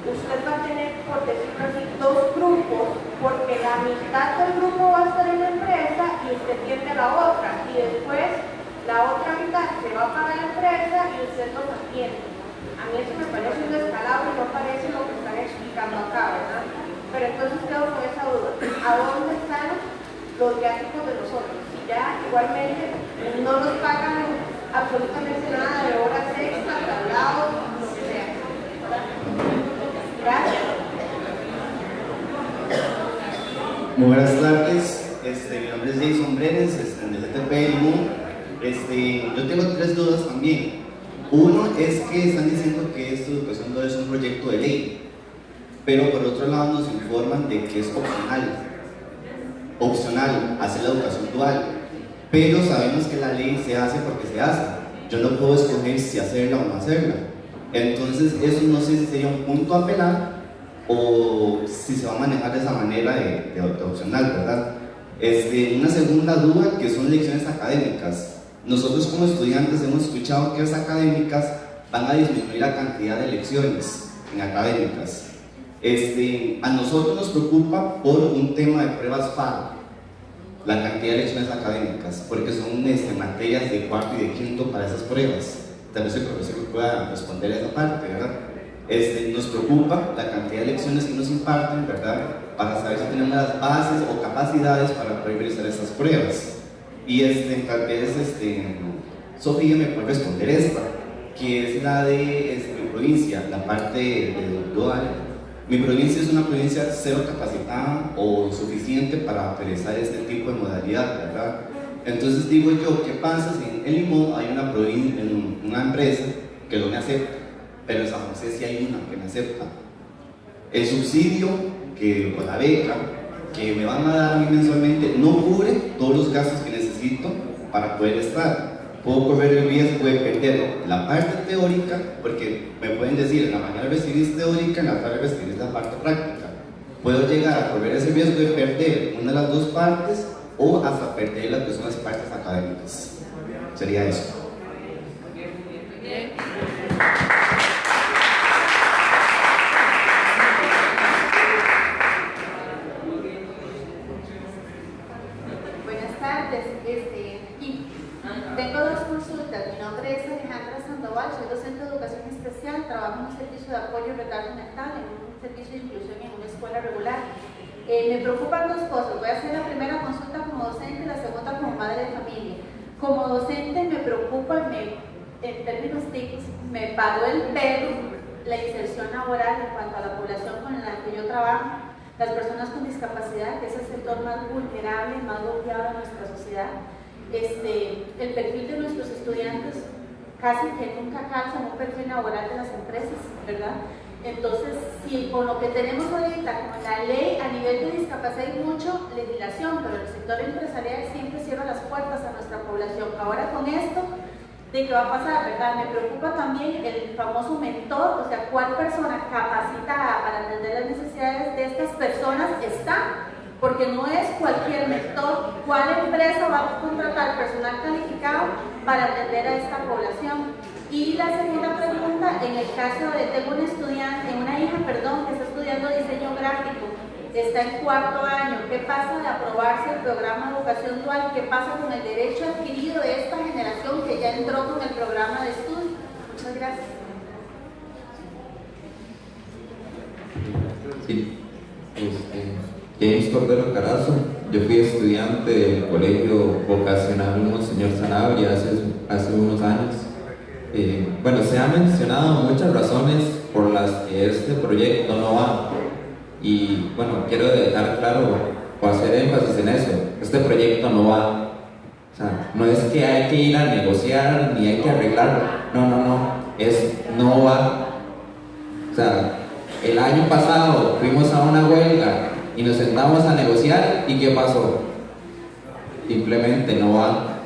usted va a tener, por decirlo así, dos grupos, porque la mitad del grupo va a estar en la empresa y usted tiene la otra, y después la otra mitad se va para la empresa y usted los atiende. A mí eso me parece un descalabro y no parece lo que están explicando acá, ¿verdad? Pero entonces quedo con esa duda. ¿A dónde están los viáticos de nosotros? Si ya igualmente no nos pagan absolutamente nada de horas extra, traslados, lo que sea. Gracias. Muy buenas tardes, mi nombre es Jason Brenes, en el CTP del MUN. Yo tengo tres dudas también. Uno es que están diciendo que esta educación dual es un proyecto de ley, pero por otro lado nos informan de que es opcional hacer la educación dual, pero sabemos que la ley se hace porque se hace. Yo no puedo escoger si hacerla o no hacerla. Entonces eso no sé si sería un punto a apelar o si se va a manejar de esa manera de opcional, ¿verdad? Una segunda duda, que son lecciones académicas. Nosotros como estudiantes hemos escuchado que las académicas van a disminuir la cantidad de lecciones en académicas. A nosotros nos preocupa por un tema de pruebas FAR, la cantidad de lecciones académicas, porque son materias de cuarto y de quinto para esas pruebas. Tal vez el profesor pueda responder a esa parte, ¿verdad? Nos preocupa la cantidad de lecciones que nos imparten, ¿verdad? Para saber si tenemos las bases o capacidades para poder realizar estas pruebas. Y tal vez Sofía me puede responder esta, que es la de mi provincia, la parte de dual. Mi provincia es una provincia cero capacitada o suficiente para realizar este tipo de modalidad, ¿verdad? Entonces digo yo, ¿qué pasa si en El Limón hay una empresa que no me acepta? Pero en San José sí hay una que me acepta. El subsidio o la beca que me van a dar a mí mensualmente no cubre todos los gastos que necesito para poder estar. Puedo correr el riesgo de perder la parte teórica, porque me pueden decir, en la mañana recibís teórica, en la tarde recibís la parte práctica. Puedo llegar a correr ese riesgo de perder una de las dos partes o hasta perder las personas partes académicas. Sería eso. Buenas tardes. Tengo dos consultas. Mi nombre es Alejandra Sandoval, soy docente de educación especial, trabajo en un servicio de apoyo y retardo mental, en un servicio de inclusión y en una escuela regular. Me preocupan dos cosas. Voy a hacer la primera consulta como docente y la segunda como madre de familia. Como docente me preocupa, en términos ticos, me paró el pelo la inserción laboral en cuanto a la población con la que yo trabajo, las personas con discapacidad, que es el sector más vulnerable, más golpeado de nuestra sociedad. El perfil de nuestros estudiantes casi que nunca calza en un perfil laboral de las empresas, ¿verdad? Entonces, si con lo que tenemos ahorita, con la ley a nivel de discapacidad hay mucha legislación, pero el sector empresarial siempre cierra las puertas a nuestra población. Ahora con esto, ¿de qué va a pasar, verdad? Me preocupa también el famoso mentor, o sea, ¿cuál persona capacitada para atender las necesidades de estas personas está? Porque no es cualquier mentor. ¿Cuál empresa va a contratar personal calificado para atender a esta población? Y la segunda pregunta, en el caso de, tengo una hija, que está estudiando diseño gráfico, está en 4º año, ¿qué pasa de aprobarse el programa de educación dual? ¿Qué pasa con el derecho adquirido de esta generación que ya entró con el programa de estudio? Muchas gracias. Sí. James Cordero Carazo, yo fui estudiante del colegio vocacional Monseñor Sanabria hace unos años. Bueno, se han mencionado muchas razones por las que este proyecto no va, y bueno, quiero dejar claro o hacer énfasis en eso: este proyecto no va. O sea, no es que hay que ir a negociar ni hay que arreglarlo, no va. O sea, el año pasado fuimos a una huelga y nos sentamos a negociar, ¿y qué pasó? Simplemente no va.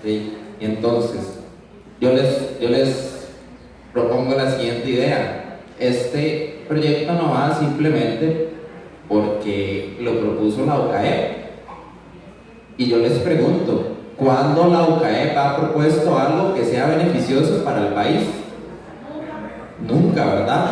¿Sí? Y entonces yo les propongo la siguiente idea: este proyecto no va simplemente porque lo propuso la UCAEP, y yo les pregunto, ¿cuándo la UCAEP ha propuesto algo que sea beneficioso para el país? Nunca, ¿verdad?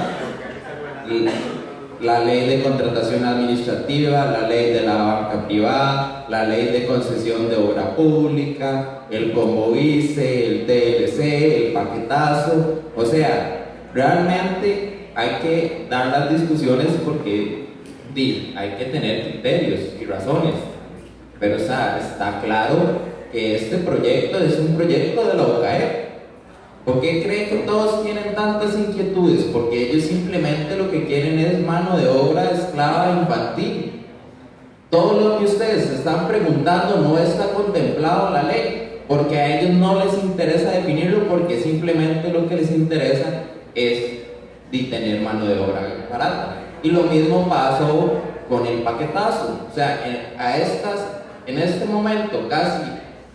La ley de contratación administrativa, la ley de la banca privada, la ley de concesión de obra pública, el Convovice, el TLC, el paquetazo. O sea, realmente hay que dar las discusiones porque hay que tener criterios y razones. Pero o sea, está claro que este proyecto es un proyecto de la UCAEP. ¿Por qué creen que todos tienen tantas inquietudes? Porque ellos simplemente lo que quieren es mano de obra esclava infantil. Todo lo que ustedes se están preguntando no está contemplado en la ley, porque a ellos no les interesa definirlo, porque simplemente lo que les interesa es tener mano de obra barata. Y lo mismo pasó con el paquetazo. O sea, en este momento, casi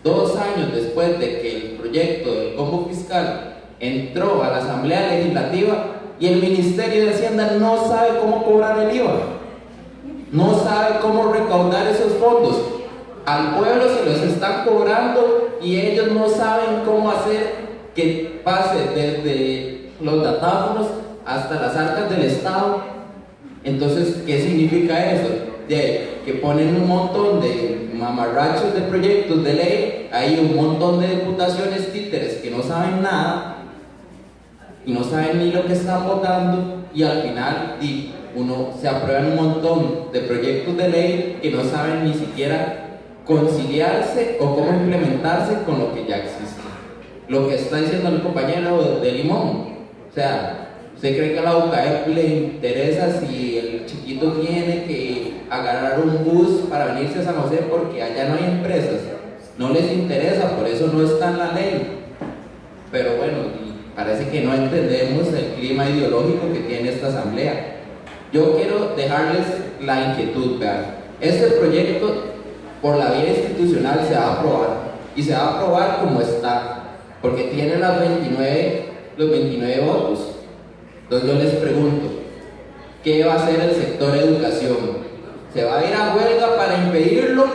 2 años después de que el proyecto del combo fiscal entró a la Asamblea Legislativa, y el Ministerio de Hacienda no sabe cómo cobrar el IVA, no sabe cómo recaudar esos fondos. Al pueblo se los están cobrando y ellos no saben cómo hacer que pase desde los datáfonos hasta las arcas del Estado. Entonces, ¿qué significa eso? Que ponen un montón de mamarrachos de proyectos de ley, hay un montón de diputaciones títeres que no saben nada y no saben ni lo que están votando, y al final se aprueban un montón de proyectos de ley que no saben ni siquiera conciliarse o cómo implementarse con lo que ya existe. Lo que está diciendo el compañero de Limón, o sea, ¿usted cree que a la UCAEP le interesa si el chiquito tiene que agarrar un bus para venirse a San José porque allá no hay empresas? no les interesa, por eso no está en la ley. Pero bueno, parece que no entendemos el clima ideológico que tiene esta asamblea. Yo quiero dejarles la inquietud, vean. Este proyecto, por la vía institucional, se va a aprobar, y se va a aprobar como está, porque tiene los 29 votos. Entonces yo les pregunto, ¿qué va a hacer el sector educación? ¿Se va a ir a huelga para impedirlo?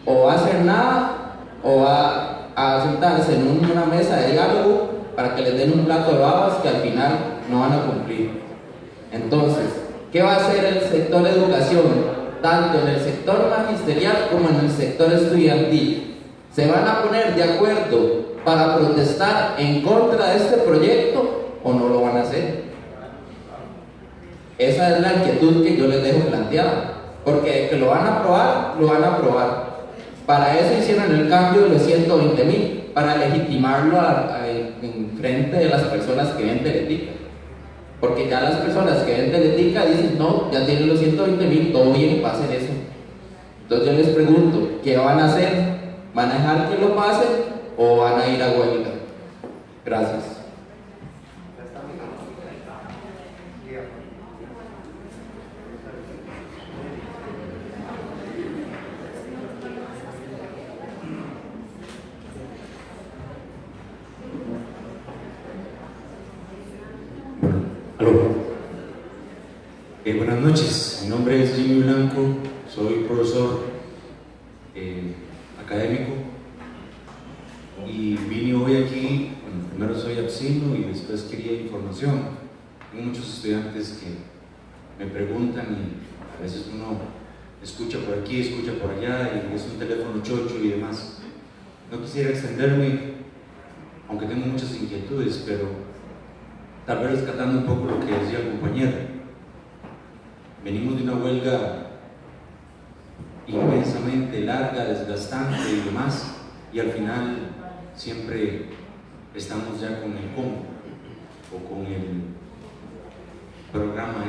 ¿O va a hacer nada? ¿O va a sentarse en una mesa de diálogo para que les den un plato de babas que al final no van a cumplir? Entonces, ¿qué va a hacer el sector educación? Tanto en el sector magisterial como en el sector estudiantil. ¿Se van a poner de acuerdo para protestar en contra de este proyecto o no lo van a hacer? Esa es la inquietud que yo les dejo planteada, porque que lo van a aprobar, lo van a aprobar. Para eso hicieron el cambio de los 120,000, para legitimarlo en frente de las personas que ven Teletica, porque ya las personas que ven Teletica dicen, no, ya tienen los 120,000, todo bien, pasen eso. Entonces yo les pregunto, ¿qué van a hacer? ¿Van a dejar que lo pasen o van a ir a huelga? Gracias. Buenas noches, mi nombre es Jimmy Blanco, soy profesor académico y vine hoy aquí, bueno, primero soy absino y después quería información. Tengo muchos estudiantes que me preguntan y a veces uno escucha por aquí, escucha por allá y es un teléfono chocho y demás. No quisiera extenderme, aunque tengo muchas inquietudes, pero tal vez rescatando un poco lo que decía el compañero. Venimos de una huelga inmensamente larga, desgastante y demás, y al final siempre estamos ya con el cómo o con el programa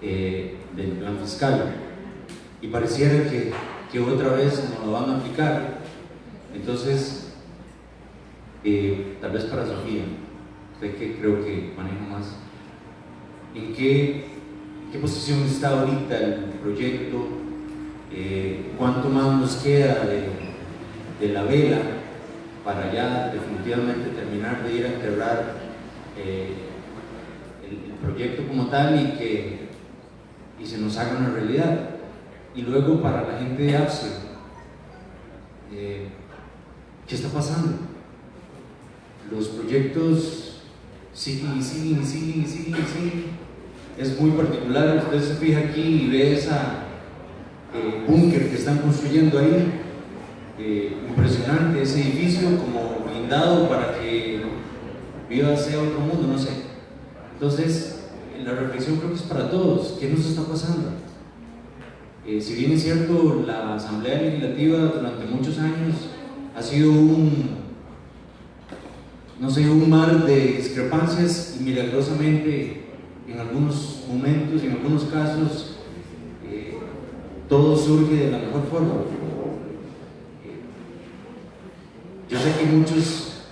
del plan fiscal, y pareciera que otra vez nos lo van a aplicar. Entonces, tal vez para Sofía, usted que creo que maneja más, ¿en qué posición está ahorita el proyecto? ¿Cuánto más nos queda de la vela para ya definitivamente terminar de ir a enterrar el proyecto como tal y se nos haga una realidad? Y luego para la gente de APSE, ¿qué está pasando? Los proyectos siguen. Es muy particular, usted se fija aquí y ve esa búnker que están construyendo ahí, impresionante, ese edificio como blindado para que viva hacia otro mundo, no sé. Entonces, la reflexión creo que es para todos. ¿Qué nos está pasando? Si bien es cierto, la Asamblea Legislativa durante muchos años ha sido un mar de discrepancias y milagrosamente en algunos momentos y en algunos casos todo surge de la mejor forma. Yo sé que muchos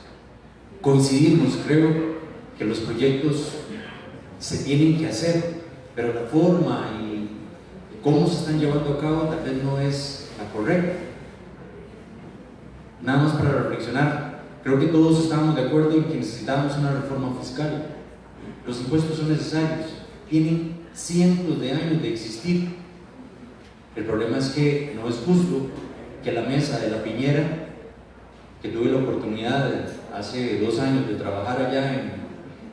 coincidimos, creo, que los proyectos se tienen que hacer, pero la forma y cómo se están llevando a cabo tal vez no es la correcta. Nada más para reflexionar, creo que todos estamos de acuerdo en que necesitamos una reforma fiscal. Los impuestos son necesarios, tienen cientos de años de existir. El problema es que no es justo que la mesa de la Piñera, que tuve la oportunidad hace 2 años de trabajar allá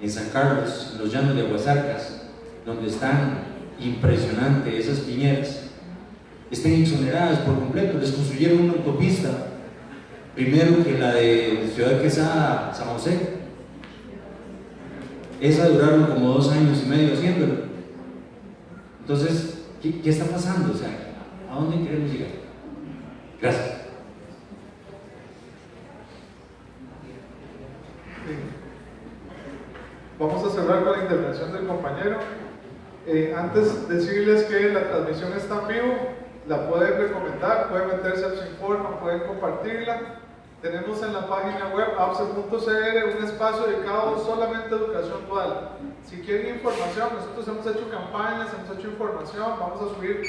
en San Carlos, en los llanos de Aguasarcas, donde están impresionantes esas piñeras, estén exoneradas por completo. Les construyeron una autopista, primero que la de Ciudad Quesada a San José. Esa duraron como 2 años y medio haciéndolo. Entonces, ¿qué está pasando? O sea, ¿a dónde queremos llegar? Gracias. Vamos a cerrar con la intervención del compañero. Antes decirles que la transmisión está en vivo la pueden recomendar, pueden meterse a su informa, pueden compartirla. Tenemos en la página web apse.cr un espacio dedicado solamente a educación dual. Si quieren información, nosotros hemos hecho campañas, hemos hecho información, vamos a subir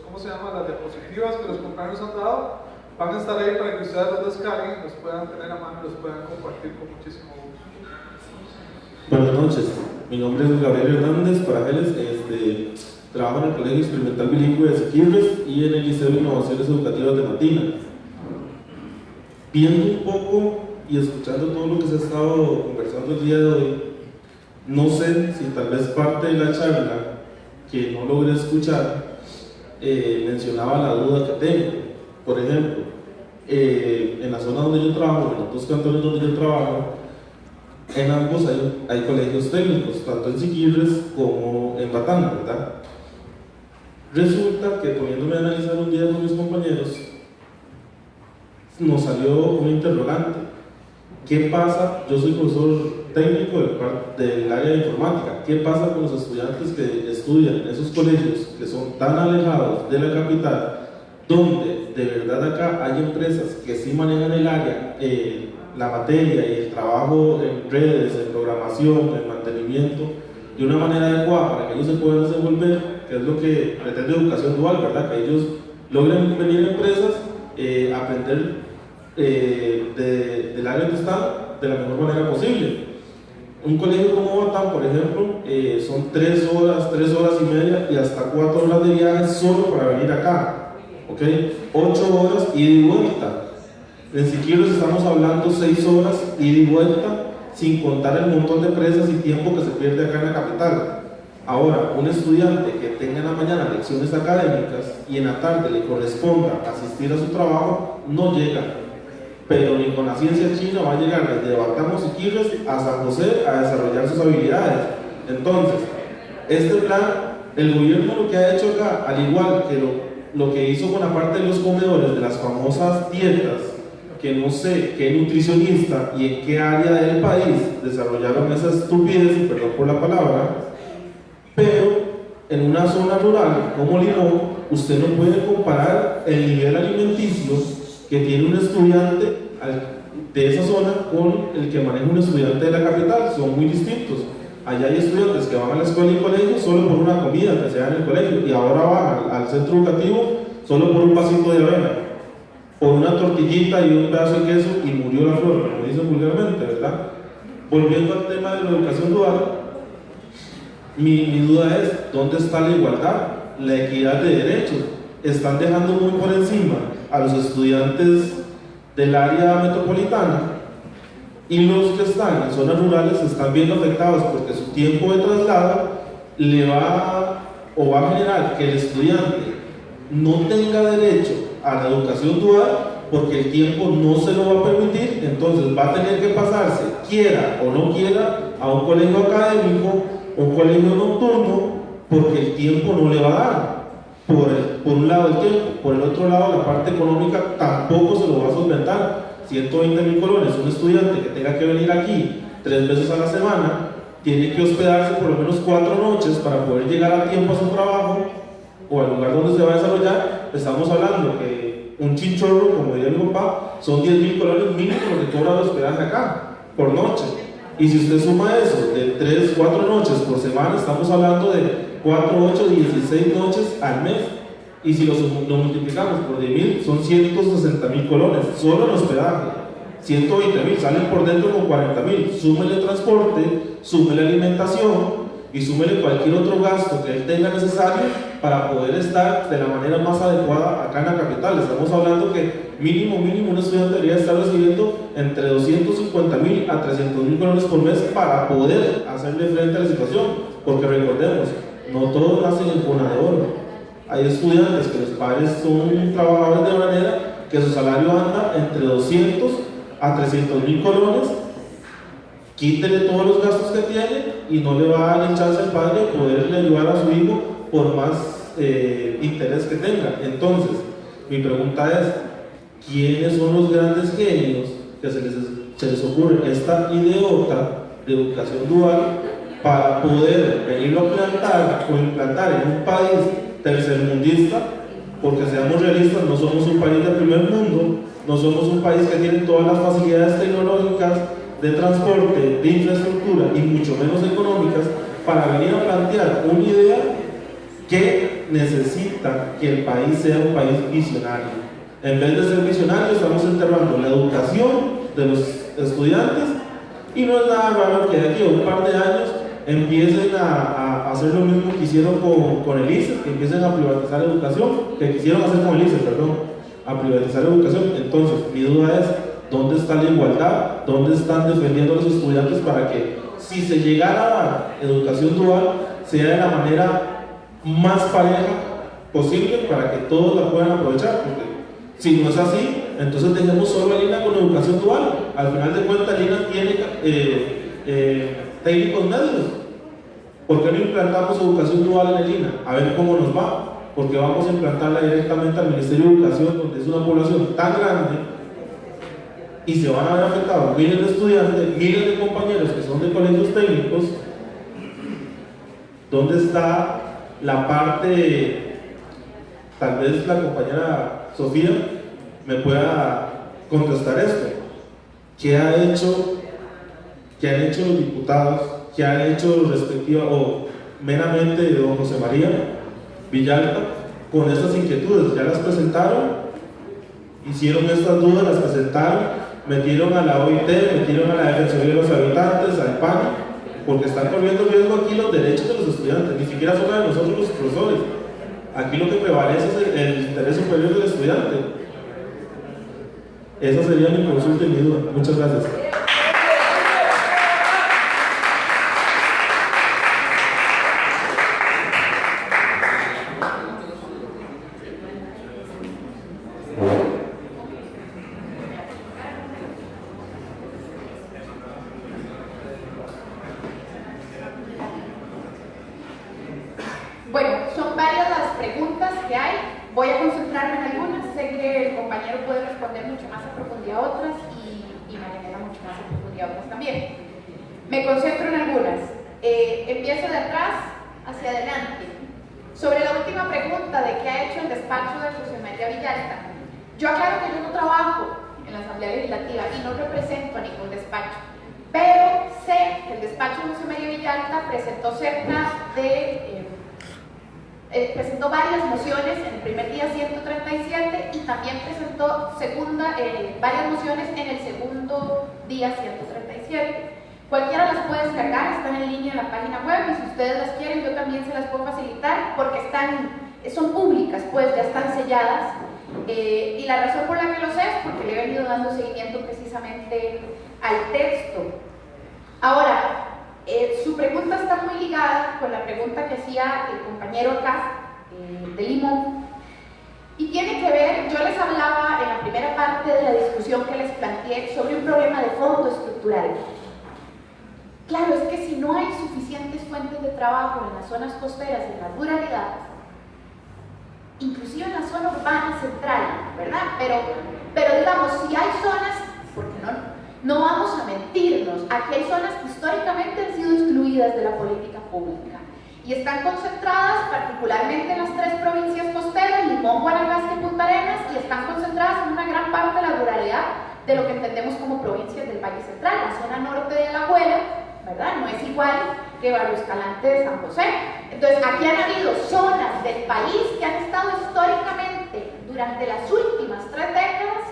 ¿cómo se llama? Las diapositivas que los compañeros han dado. Van a estar ahí para que ustedes los descarguen, los puedan tener a mano y los puedan compartir con muchísimo gusto. Buenas noches, mi nombre es Gabriel Hernández Parajeles, trabajo en el Colegio Experimental Bilingüe de Siquirres y en el Liceo de Innovaciones Educativas de Matina. Viendo un poco y escuchando todo lo que se ha estado conversando el día de hoy, no sé si tal vez parte de la charla que no logré escuchar mencionaba la duda que tengo. Por ejemplo, en la zona donde yo trabajo, en los dos cantones donde yo trabajo, en ambos hay colegios técnicos, tanto en Siquirres como en Batán, ¿verdad? Resulta que poniéndome a analizar un día con mis compañeros, nos salió un interrogante. ¿Qué pasa? Yo soy profesor técnico del área de informática. ¿Qué pasa con los estudiantes que estudian en esos colegios que son tan alejados de la capital, donde de verdad acá hay empresas que sí manejan el área, la materia y el trabajo en redes, en programación, en mantenimiento, de una manera adecuada para que ellos se puedan desenvolver, que es lo que pretende educación dual, ¿verdad? Que ellos logren venir a empresas, aprender del área donde están de la mejor manera posible. Un colegio como Batán, por ejemplo, son 3 horas y media y hasta 4 horas de viaje solo para venir acá, ¿ok? 8 horas ida y vuelta. En Siquirres estamos hablando 6 horas ida y vuelta, sin contar el montón de presas y tiempo que se pierde acá en la capital. Ahora, un estudiante que tenga en la mañana lecciones académicas y en la tarde le corresponda asistir a su trabajo, no llega. Pero ni con la ciencia china va a llegar desde Batán o Siquirres a San José a desarrollar sus habilidades. Entonces, este plan, el gobierno lo que ha hecho acá, al igual que lo que hizo con la parte de los comedores, de las famosas dietas, que no sé qué nutricionista y en qué área del país desarrollaron esa estupidez, y perdón por la palabra, pero en una zona rural como Limón, usted no puede comparar el nivel alimenticio que tiene un estudiante de esa zona con el que maneja un estudiante de la capital. Son muy distintos. Allá hay estudiantes que van a la escuela y colegio solo por una comida que se da en el colegio, y ahora van al centro educativo solo por un vasito de avena, por una tortillita y un pedazo de queso, y murió la flor, como dicen vulgarmente, ¿verdad? Volviendo al tema de la educación dual, mi duda es, ¿dónde está la igualdad, la equidad de derechos? Están dejando muy por encima a los estudiantes del área metropolitana, y los que están en zonas rurales se están viendo afectados porque su tiempo de traslado va a generar que el estudiante no tenga derecho a la educación dual, porque el tiempo no se lo va a permitir. Entonces va a tener que pasarse, quiera o no quiera, a un colegio académico, un colegio nocturno, porque el tiempo no le va a dar. Por un lado el tiempo, por el otro lado la parte económica tampoco se lo va a solventar. 120.000 colones, un estudiante que tenga que venir aquí 3 veces a la semana, tiene que hospedarse por lo menos 4 noches para poder llegar a tiempo a su trabajo o al lugar donde se va a desarrollar. Estamos hablando que un chinchorro, como diría mi papá, son 10.000 colones mínimo lo que cobra de hospedaje acá, por noche. Y si usted suma eso de 3, 4 noches por semana, estamos hablando de 4, 8, 16 noches al mes. Y si lo multiplicamos por 10.000, son 160.000 colones, solo en hospedaje. 120.000, salen por dentro con 40.000. Súmele transporte, súmele alimentación y súmele cualquier otro gasto que él tenga necesario para poder estar de la manera más adecuada acá en la capital. Estamos hablando que mínimo un estudiante debería estar recibiendo entre 250.000 a 300.000 colones por mes para poder hacerle frente a la situación. Porque recordemos, no todos nacen en cuna de oro. Hay estudiantes que los padres son trabajadores de manera que su salario anda entre 200 a 300.000 colones. Quítele todos los gastos que tiene y no le va a dar el chance al padre de poderle ayudar a su hijo por más interés que tenga. Entonces, mi pregunta es, ¿quiénes son los grandes genios que se les ocurre esta ideota de educación dual para poder venirlo a plantar o implantar en un país tercermundista porque seamos realistas, no somos un país de primer mundo, no somos un país que tiene todas las facilidades tecnológicas, de transporte, de infraestructura y mucho menos económicas para venir a plantear una idea que necesita que el país sea un país visionario. En vez de ser visionario, estamos enterrando la educación de los estudiantes y no es nada raro que de aquí a un par de años empiecen a hacer lo mismo que hicieron con el ICE, que empiecen a privatizar educación, que quisieron hacer con el ICE, perdón, a privatizar educación. Entonces, mi duda es, ¿dónde está la igualdad? ¿Dónde están defendiendo a los estudiantes para que, si se llegara a dar educación dual, sea de la manera más pareja posible para que todos la puedan aprovechar? Porque si no es así, entonces dejemos solo a Lina con educación dual. Al final de cuentas, Lina tiene técnicos medios. ¿Por qué no implantamos educación dual en Lina? A ver cómo nos va. Porque vamos a implantarla directamente al Ministerio de Educación, donde es una población tan grande y se van a ver afectados miles de estudiantes, miles de compañeros que son de colegios técnicos. ¿Dónde está la parte? Tal vez la compañera Sofía me pueda contestar esto. ¿Qué han hecho los diputados? ¿Qué han hecho respectiva o meramente don José María Villalta con estas inquietudes? ¿Ya las presentaron? ¿Hicieron estas dudas? ¿Las presentaron? ¿Metieron a la OIT? ¿Metieron a la Defensoría de los Habitantes? ¿Al PAN? Porque están corriendo riesgo aquí los derechos de los estudiantes, ni siquiera son de nosotros los profesores. Aquí lo que prevalece es el interés superior del estudiante. Esa sería mi consulta y mi duda. Muchas gracias. Bueno, son varias las preguntas que hay. Voy a concentrarme en algunas. Sé que el compañero puede responder mucho más a profundidad a otras y Marianela mucho más a profundidad a otras también. Me concentro en algunas. Empiezo de atrás hacia adelante. Sobre la última pregunta de qué ha hecho el despacho de José María Villalta, yo aclaro que yo no trabajo en la Asamblea Legislativa y no represento a ningún despacho, pero sé que el despacho de José María Villalta presentó presentó varias mociones en el primer día 137 y también presentó varias mociones en el segundo día 137. Cualquiera las puede descargar, están en línea en la página web y si ustedes las quieren yo también se las puedo facilitar porque son públicas, pues ya están selladas. Y la razón por la que lo sé es porque le he venido dando seguimiento precisamente al texto. Ahora, su pregunta está muy ligada con la pregunta que hacía el compañero acá, de Limón, y tiene que ver, yo les hablaba en la primera parte de la discusión que les planteé sobre un problema de fondo estructural. Claro, es que si no hay suficientes fuentes de trabajo en las zonas costeras y en la ruralidad, inclusive en la zona urbana central, ¿verdad? Pero digamos, si hay zonas, porque no vamos a mentirnos, aquí hay zonas que históricamente han sido excluidas de la política pública y están concentradas particularmente en las tres provincias costeras, Limón, Guanacaste y Punta Arenas, y están concentradas en una gran parte de la ruralidad de lo que entendemos como provincias del Valle Central, la zona norte de Alajuela, ¿verdad? No es igual que Barrio Escalante de San José. Entonces, aquí han habido zonas del país que han estado históricamente, durante las últimas 3 décadas,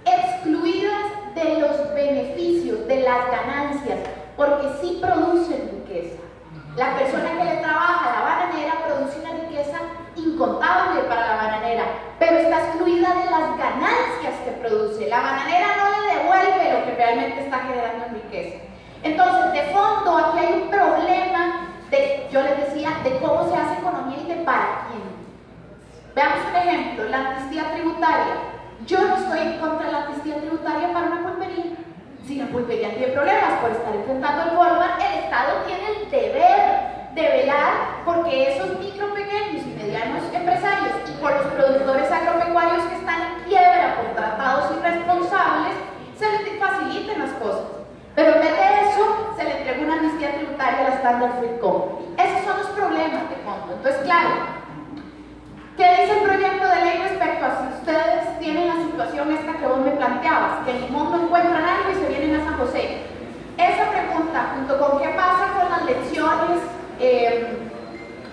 excluidas de los beneficios, de las ganancias, porque sí producen riqueza. La persona que le trabaja a la bananera produce una riqueza incontable para la bananera, pero está excluida de las ganancias que produce. La bananera no le devuelve lo que realmente está generando en riqueza. Entonces, de fondo, aquí hay un problema yo les decía, de cómo se hace economía y de para quién. Veamos un ejemplo, la amnistía tributaria. Yo no estoy en contra de la amnistía tributaria para una pulpería. Si la pulpería tiene problemas por estar enfrentando el Goldman, el Estado tiene el deber de velar porque esos micro, pequeños y medianos empresarios y por los productores agropecuarios que están en quiebra por tratados irresponsables, se les faciliten las cosas. Pero en vez de eso, se le entregó una amnistía tributaria a la Standard Fruit Company. Esos son los problemas de fondo. Entonces, claro, ¿qué dice el proyecto de ley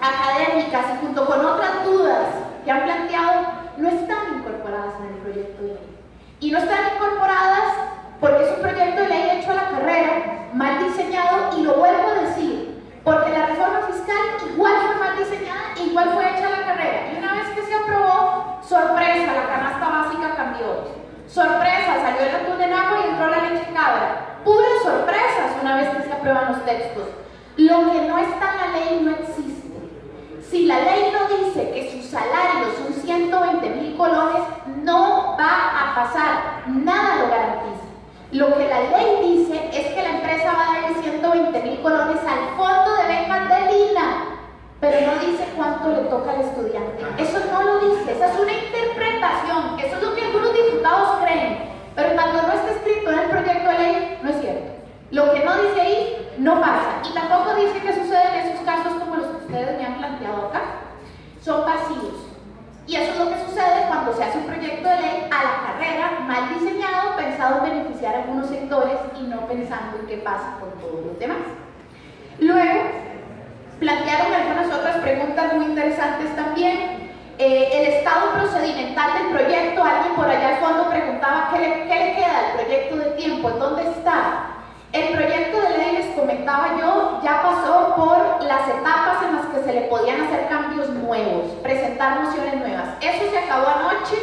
académicas y junto con otras dudas que han planteado, no están incorporadas en el proyecto de ley. Y no están incorporadas porque es un proyecto de ley hecho a la carrera, mal diseñado, y lo vuelvo a decir, porque la reforma fiscal igual fue mal diseñada, igual fue hecha a la carrera. Y una vez que se aprobó, sorpresa, la canasta básica cambió. Sorpresa, salió el atún en agua y entró la leche cabra. Puras sorpresas una vez que se aprueban los textos. Lo que no está en la ley no existe. Si la ley no dice que sus salarios son 120.000 colones, no va a pasar, nada lo garantiza. Lo que la ley dice es que la empresa va a darle 120.000 colones al fondo de becas del INA, pero no dice cuánto le toca al estudiante. Eso no lo dice, esa es una interpretación, eso es lo que algunos diputados creen, pero cuando no está escrito en el proyecto de ley, no es cierto. Lo que no dice ahí, no pasa, y tampoco dice que sucede en esos casos como los que ustedes me han planteado acá. Son vacíos. Y eso es lo que sucede cuando se hace un proyecto de ley a la carrera, mal diseñado, pensado en beneficiar a algunos sectores y no pensando en qué pasa con todos los demás. Luego, plantearon algunas otras preguntas muy interesantes también. El estado procedimental del proyecto, alguien por allá al fondo preguntaba qué le queda al proyecto de tiempo, ¿en dónde está? El proyecto de ley, les comentaba yo, ya pasó por las etapas en las que se le podían hacer cambios nuevos, presentar mociones nuevas. Eso se acabó anoche,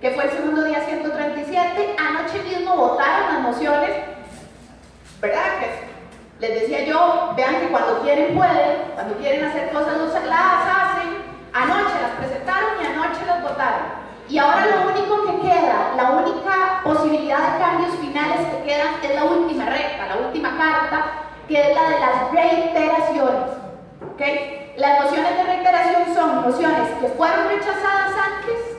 que fue el segundo día 137. Anoche mismo votaron las mociones, ¿verdad? Que les decía yo, vean que cuando quieren pueden, cuando quieren hacer cosas las hacen. Anoche las presentaron y anoche las votaron. Y ahora lo único que queda, la única posibilidad de cambios finales que quedan es la última recta, la última carta, que es la de las reiteraciones. ¿Okay? Las mociones de reiteración son mociones que fueron rechazadas antes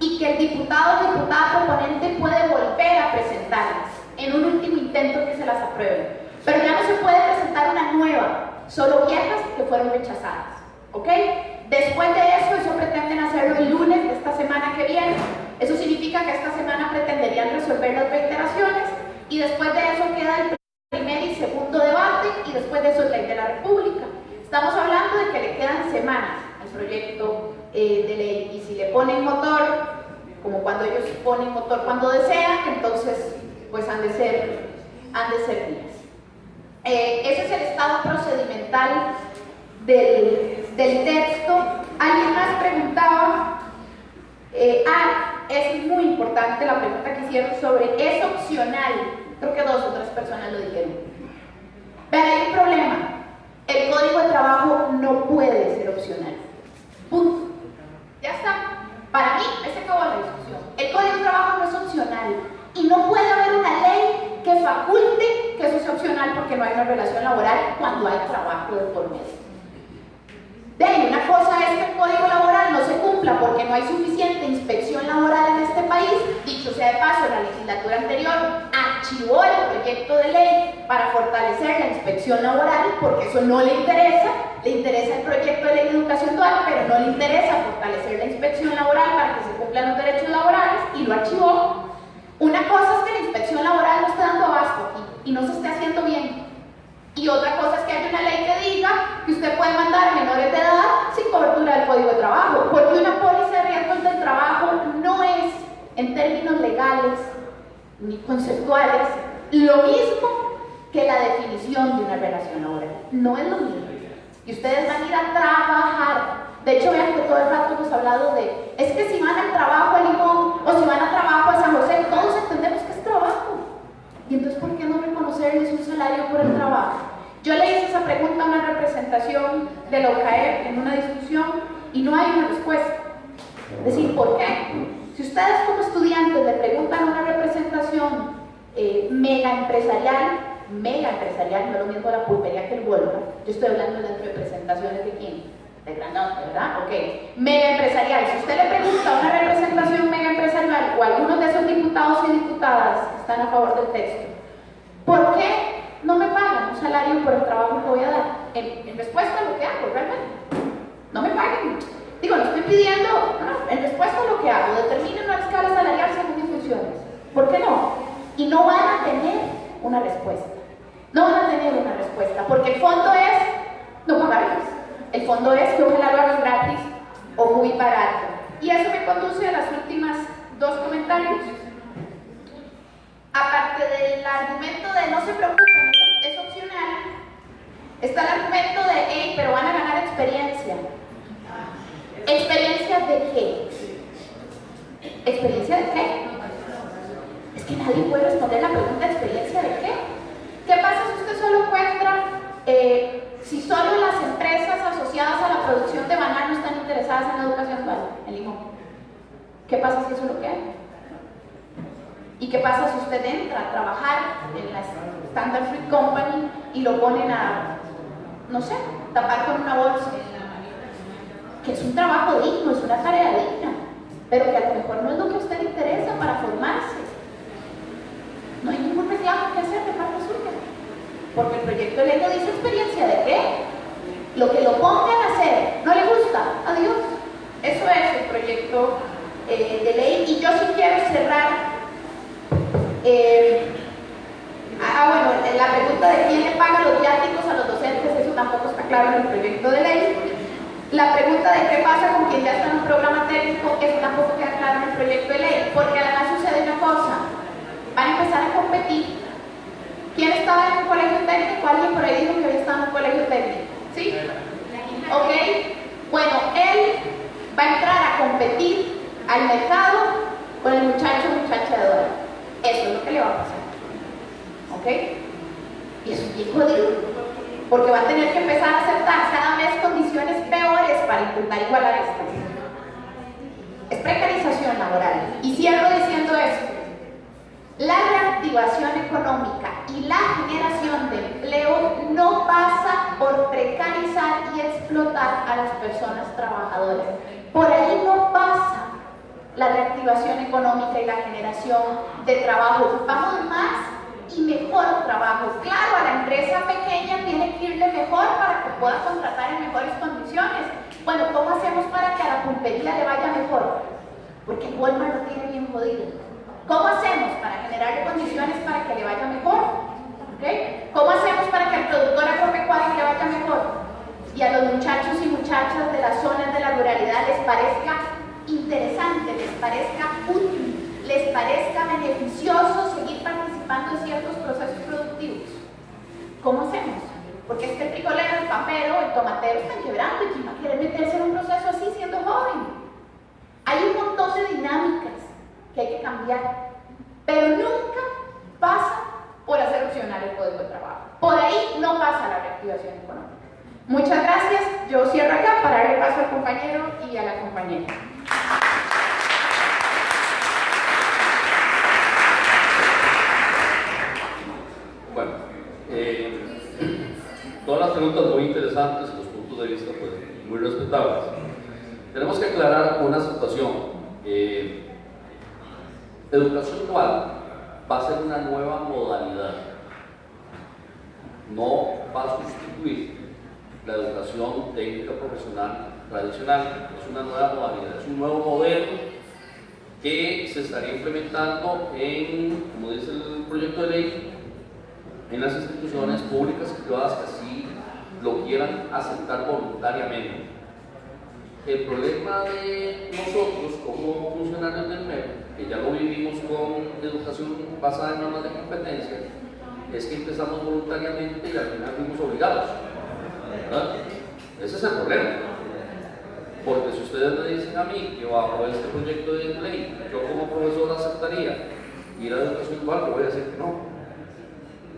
y que el diputado o diputada proponente puede volver a presentarlas en un último intento que se las apruebe. Pero ya no se puede presentar una nueva, solo viejas que fueron rechazadas. ¿Ok? Después de eso pretenden hacerlo el lunes de esta semana que viene. Eso significa que esta semana pretenderían resolver las reiteraciones y después de eso queda el primer y segundo debate y después de eso es ley de la República. Estamos hablando de que le quedan semanas al proyecto de ley y si le ponen motor, como cuando ellos ponen motor cuando desean, entonces pues han de ser días. Ese es el estado procedimental del texto. Alguien más preguntaba, es muy importante la pregunta que hicieron sobre es opcional. Creo que 2 o 3 personas lo dijeron. Vean, hay un problema. El código de trabajo no puede ser opcional. Punto. Ya está. Para mí, se acabó la discusión. El código de trabajo no es opcional y no puede haber una ley que faculte que eso sea opcional porque no hay una relación laboral cuando hay trabajo de por medio. De ahí, una cosa es que el código laboral no se cumpla porque no hay suficiente inspección laboral en este país. Dicho sea de paso, la legislatura anterior archivó el proyecto de ley para fortalecer la inspección laboral porque eso no le interesa el proyecto de ley de educación dual, pero no le interesa fortalecer la inspección laboral para que se cumplan los derechos laborales y lo archivó. Una cosa es que la inspección laboral no esté dando abasto y no se esté haciendo bien. Y otra cosa es que haya una ley que diga que usted puede mandar menores de edad sin cobertura del Código de Trabajo, porque una póliza de riesgos del trabajo no es, en términos legales ni conceptuales, lo mismo que la definición de una relación laboral. No es lo mismo. Y ustedes van a ir a trabajar. De hecho, vean que todo el rato hemos hablado de, es que si van al trabajo a Limón o si van al trabajo a San José, todos entendemos que es trabajo. Y entonces, ¿por qué no reconocerles un salario por el trabajo? Yo le hice esa pregunta a una representación de la UCAEP en una discusión y no hay una respuesta. Es decir, ¿por qué? Si ustedes como estudiantes le preguntan a una representación mega empresarial, no es lo mismo la pulpería que el Walmart. Yo estoy hablando de las representaciones de quién, de Granote, ¿verdad? Ok, mega empresarial. Si usted le pregunta a una representación mega empresarial o a algunos de esos diputados y diputadas que están a favor del texto, ¿por qué no me pagan un salario por el trabajo que voy a dar? En respuesta a lo que hago, realmente. No me paguen. Digo, no estoy pidiendo, no, en respuesta a lo que hago, determinen una escala salarial según mis funciones. ¿Por qué no? Y no van a tener una respuesta. No van a tener una respuesta, porque el fondo es no pagarles. El El fondo es que ojalá lo hagan gratis o muy barato. Y eso me conduce a las últimas dos comentarios. Aparte del argumento de no se preocupen, es opcional, está el argumento de, hey, pero van a ganar experiencia. ¿Experiencia de qué? ¿Experiencia de qué? Es que nadie puede responder la pregunta ¿experiencia de qué? ¿Qué pasa si usted solo encuentra, si solo las empresas asociadas a la producción de banano están interesadas en la educación dual, en limón? ¿Qué pasa si eso es lo que hay? ¿Y qué pasa si usted entra a trabajar en la Standard Fruit Company y lo ponen a, no sé, tapar con una bolsa? Que es un trabajo digno, es una tarea digna, pero que a lo mejor no es lo que a usted le interesa para formarse. No hay ningún reclamo que hacer de parte suya, porque el proyecto de ley no dice experiencia de qué. Lo que lo pongan a hacer, ¿no le gusta? Adiós. Eso es el proyecto de ley. Y yo sí quiero cerrar. Bueno, la pregunta de quién le paga los viáticos a los docentes, eso tampoco está claro en el proyecto de ley. La pregunta de qué pasa con quien ya está en un programa técnico, eso tampoco queda claro en el proyecto de ley, porque además sucede una cosa, van a empezar a competir. ¿Quién estaba en un colegio técnico? Alguien por ahí dijo que había estado en un colegio técnico, ¿sí? ¿Ok? Bueno, él va a entrar a competir al mercado con el muchacho o muchacha de dólar. Eso es lo que le va a pasar. ¿Ok? Y eso es bien jodido, porque va a tener que empezar a aceptar cada vez condiciones peores para intentar igualar estas. Es precarización laboral. Y cierro diciendo esto: la reactivación económica y la generación de empleo no pasa por precarizar y explotar a las personas trabajadoras. Por ahí no pasa la reactivación económica y la generación de trabajo. Ocupamos más y mejor trabajo. Claro, a la empresa pequeña tiene que irle mejor para que pueda contratar en mejores condiciones. Bueno, ¿cómo hacemos para que a la pulpería le vaya mejor? Porque el Walmart lo tiene bien jodido. ¿Cómo hacemos para generar condiciones para que le vaya mejor? ¿Okay? ¿Cómo hacemos para que al productor agropecuario le vaya mejor? Y a los muchachos y muchachas de las zonas de la ruralidad les parezca interesante, les parezca útil, les parezca beneficioso seguir participando en ciertos procesos productivos. ¿Cómo hacemos? Porque es que el frijolero, el papero, el tomatero están quebrando y quién va a querer meterse en un proceso así siendo joven. Hay un montón de dinámicas que hay que cambiar, pero nunca pasa por hacer opcional el código de trabajo. Por ahí no pasa la reactivación económica. Muchas gracias. Yo cierro acá para darle paso al compañero y a la compañera. Bueno, todas las preguntas muy interesantes y los puntos de vista pues, muy respetables. Tenemos que aclarar una situación. Educación dual va a ser una nueva modalidad, no va a sustituir la educación técnica profesional tradicional, es una nueva modalidad, es un nuevo modelo que se estaría implementando en, como dice el proyecto de ley, en las instituciones públicas y privadas que así lo quieran aceptar voluntariamente. El problema de nosotros como funcionarios del MEP, que ya lo vivimos con educación basada en normas de competencia, es que empezamos voluntariamente y al final fuimos obligados, ¿verdad? Ese es el problema. Porque si ustedes me dicen a mí que bajo este proyecto de ley yo como profesor aceptaría ir a educación dual, le voy a decir que no,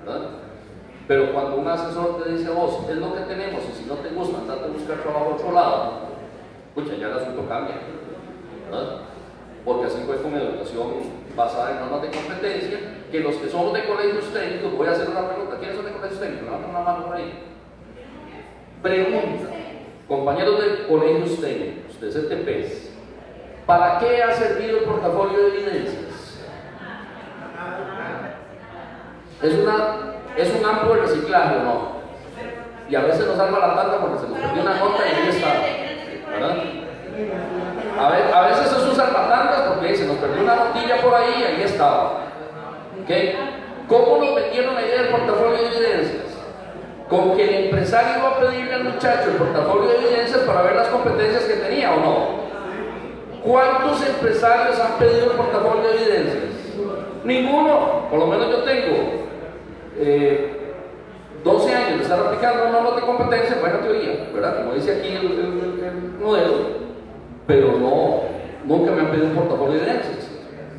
¿verdad? Pero cuando un asesor te dice a vos, es lo que tenemos y si no te gusta, andate a buscar trabajo a otro lado, escucha, ya el asunto cambia, ¿verdad? Porque así fue con educación basada en normas de competencia, que los que somos de colegios técnicos, voy a hacer una pregunta, ¿quiénes son de colegios técnicos? Levanten una mano por ahí. Pregunta, compañeros de colegios técnicos, de CTPs, ¿para qué ha servido el portafolio de evidencias? ¿Es un campo de reciclaje o no? Y a veces nos salva la tanda porque se nos perdió una nota y ahí está, ¿verdad? A veces se usan patandas porque se nos perdió una notilla por ahí y ahí estaba. ¿Okay? ¿Cómo nos metieron la idea del portafolio de evidencias? con que el empresario iba a pedirle al muchacho el portafolio de evidencias para ver las competencias que tenía o no. ¿Cuántos empresarios han pedido el portafolio de evidencias? Ninguno. Por lo menos yo tengo 12 años de estar aplicando una nota de competencia, buena teoría, ¿verdad? Como dice aquí el modelo, pero nunca me han pedido un portafolio de evidencias.